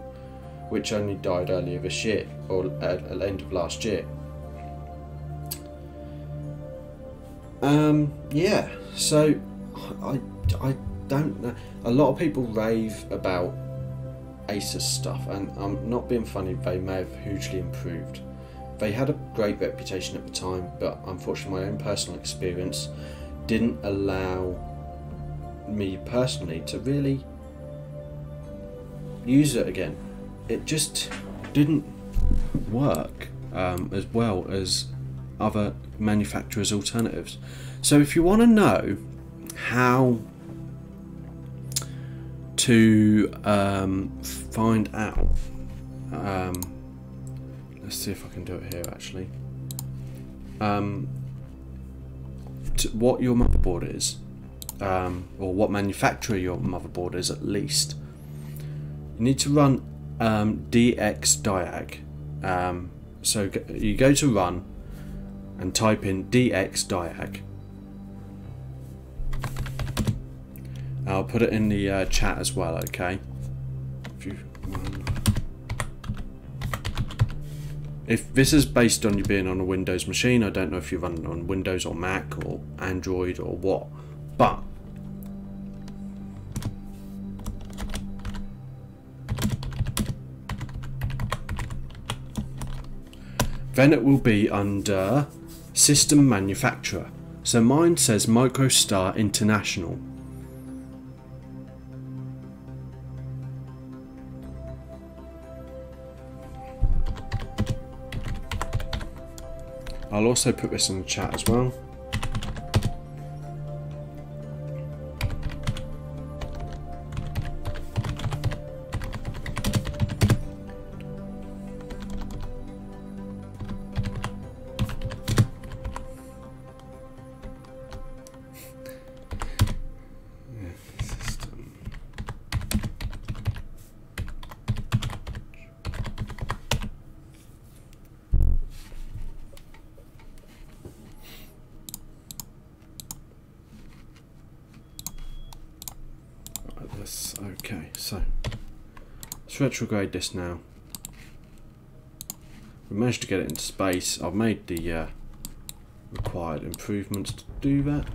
which only died earlier this year, or at the end of last year. Yeah, so I don't know. A lot of people rave about Asus stuff, and I'm not being funny, they may have hugely improved. They had a great reputation at the time, but unfortunately my own personal experience didn't allow me personally to really use it again. It just didn't work as well as other manufacturers' alternatives. So if you want to know how to find out, let's see if I can do it here actually, what your motherboard is, or what manufacturer your motherboard is at least, you need to run dxdiag. So you go to run and type in dxdiag. I'll put it in the chat as well, okay? If this is based on you being on a Windows machine, I don't know if you run it on Windows or Mac or Android or what, but then it will be under System Manufacturer. So mine says MicroStar International. I'll also put this in the chat as well. Okay, so let's retrograde this now. We managed to get it into space. I've made the required improvements to do that.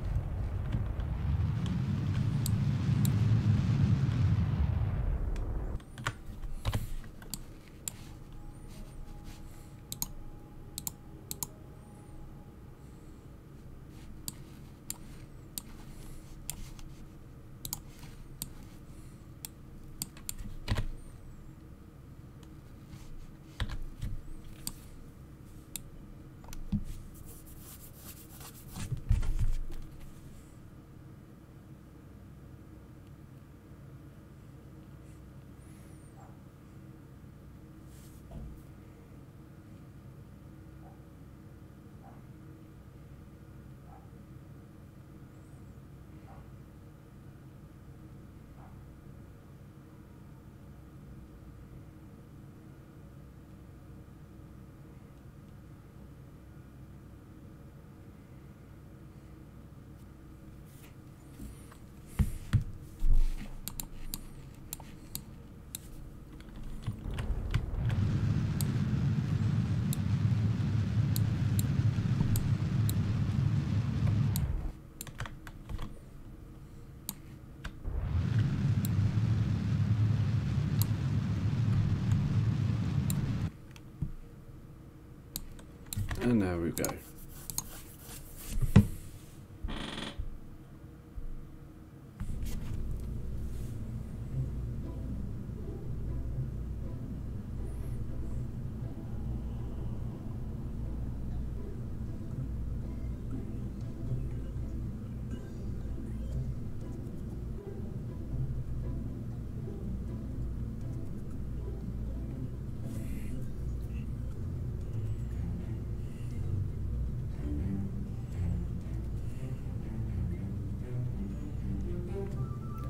And there we go.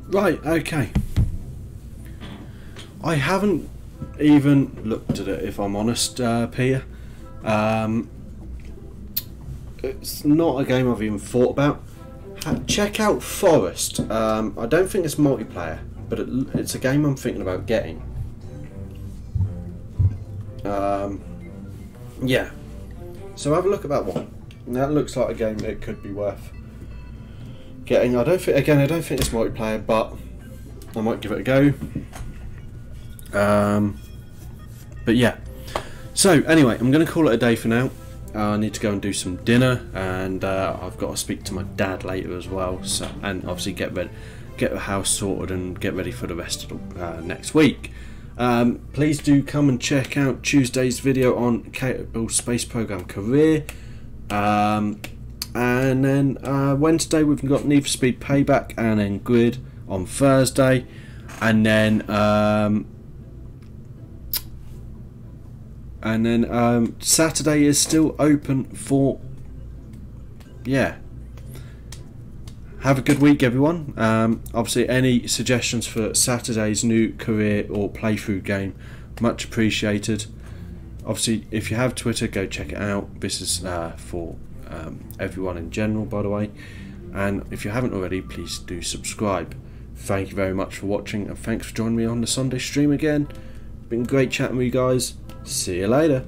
Right, okay. I haven't even looked at it, if I'm honest, Pia. It's not a game I've even thought about. Check out Forest. I don't think it's multiplayer, but it's a game I'm thinking about getting. Yeah. So have a look at that one. That looks like a game that could be worth getting. I don't think it's multiplayer, but I might give it a go. But yeah. So anyway, I'm going to call it a day for now. I need to go and do some dinner, and I've got to speak to my dad later as well. So, and obviously get the house sorted and get ready for the rest of the, next week. Please do come and check out Tuesday's video on Kerbin Space Program Career. And then Wednesday we've got Need for Speed Payback, and then Grid on Thursday, and then Saturday is still open for, yeah. Have a good week, everyone. Obviously, any suggestions for Saturday's new career or playthrough game, much appreciated. Obviously, if you have Twitter, go check it out. This is for everyone in general, by the way. And if you haven't already, please do subscribe. Thank you very much for watching, and thanks for joining me on the Sunday stream again. Been great chatting with you guys. See you later.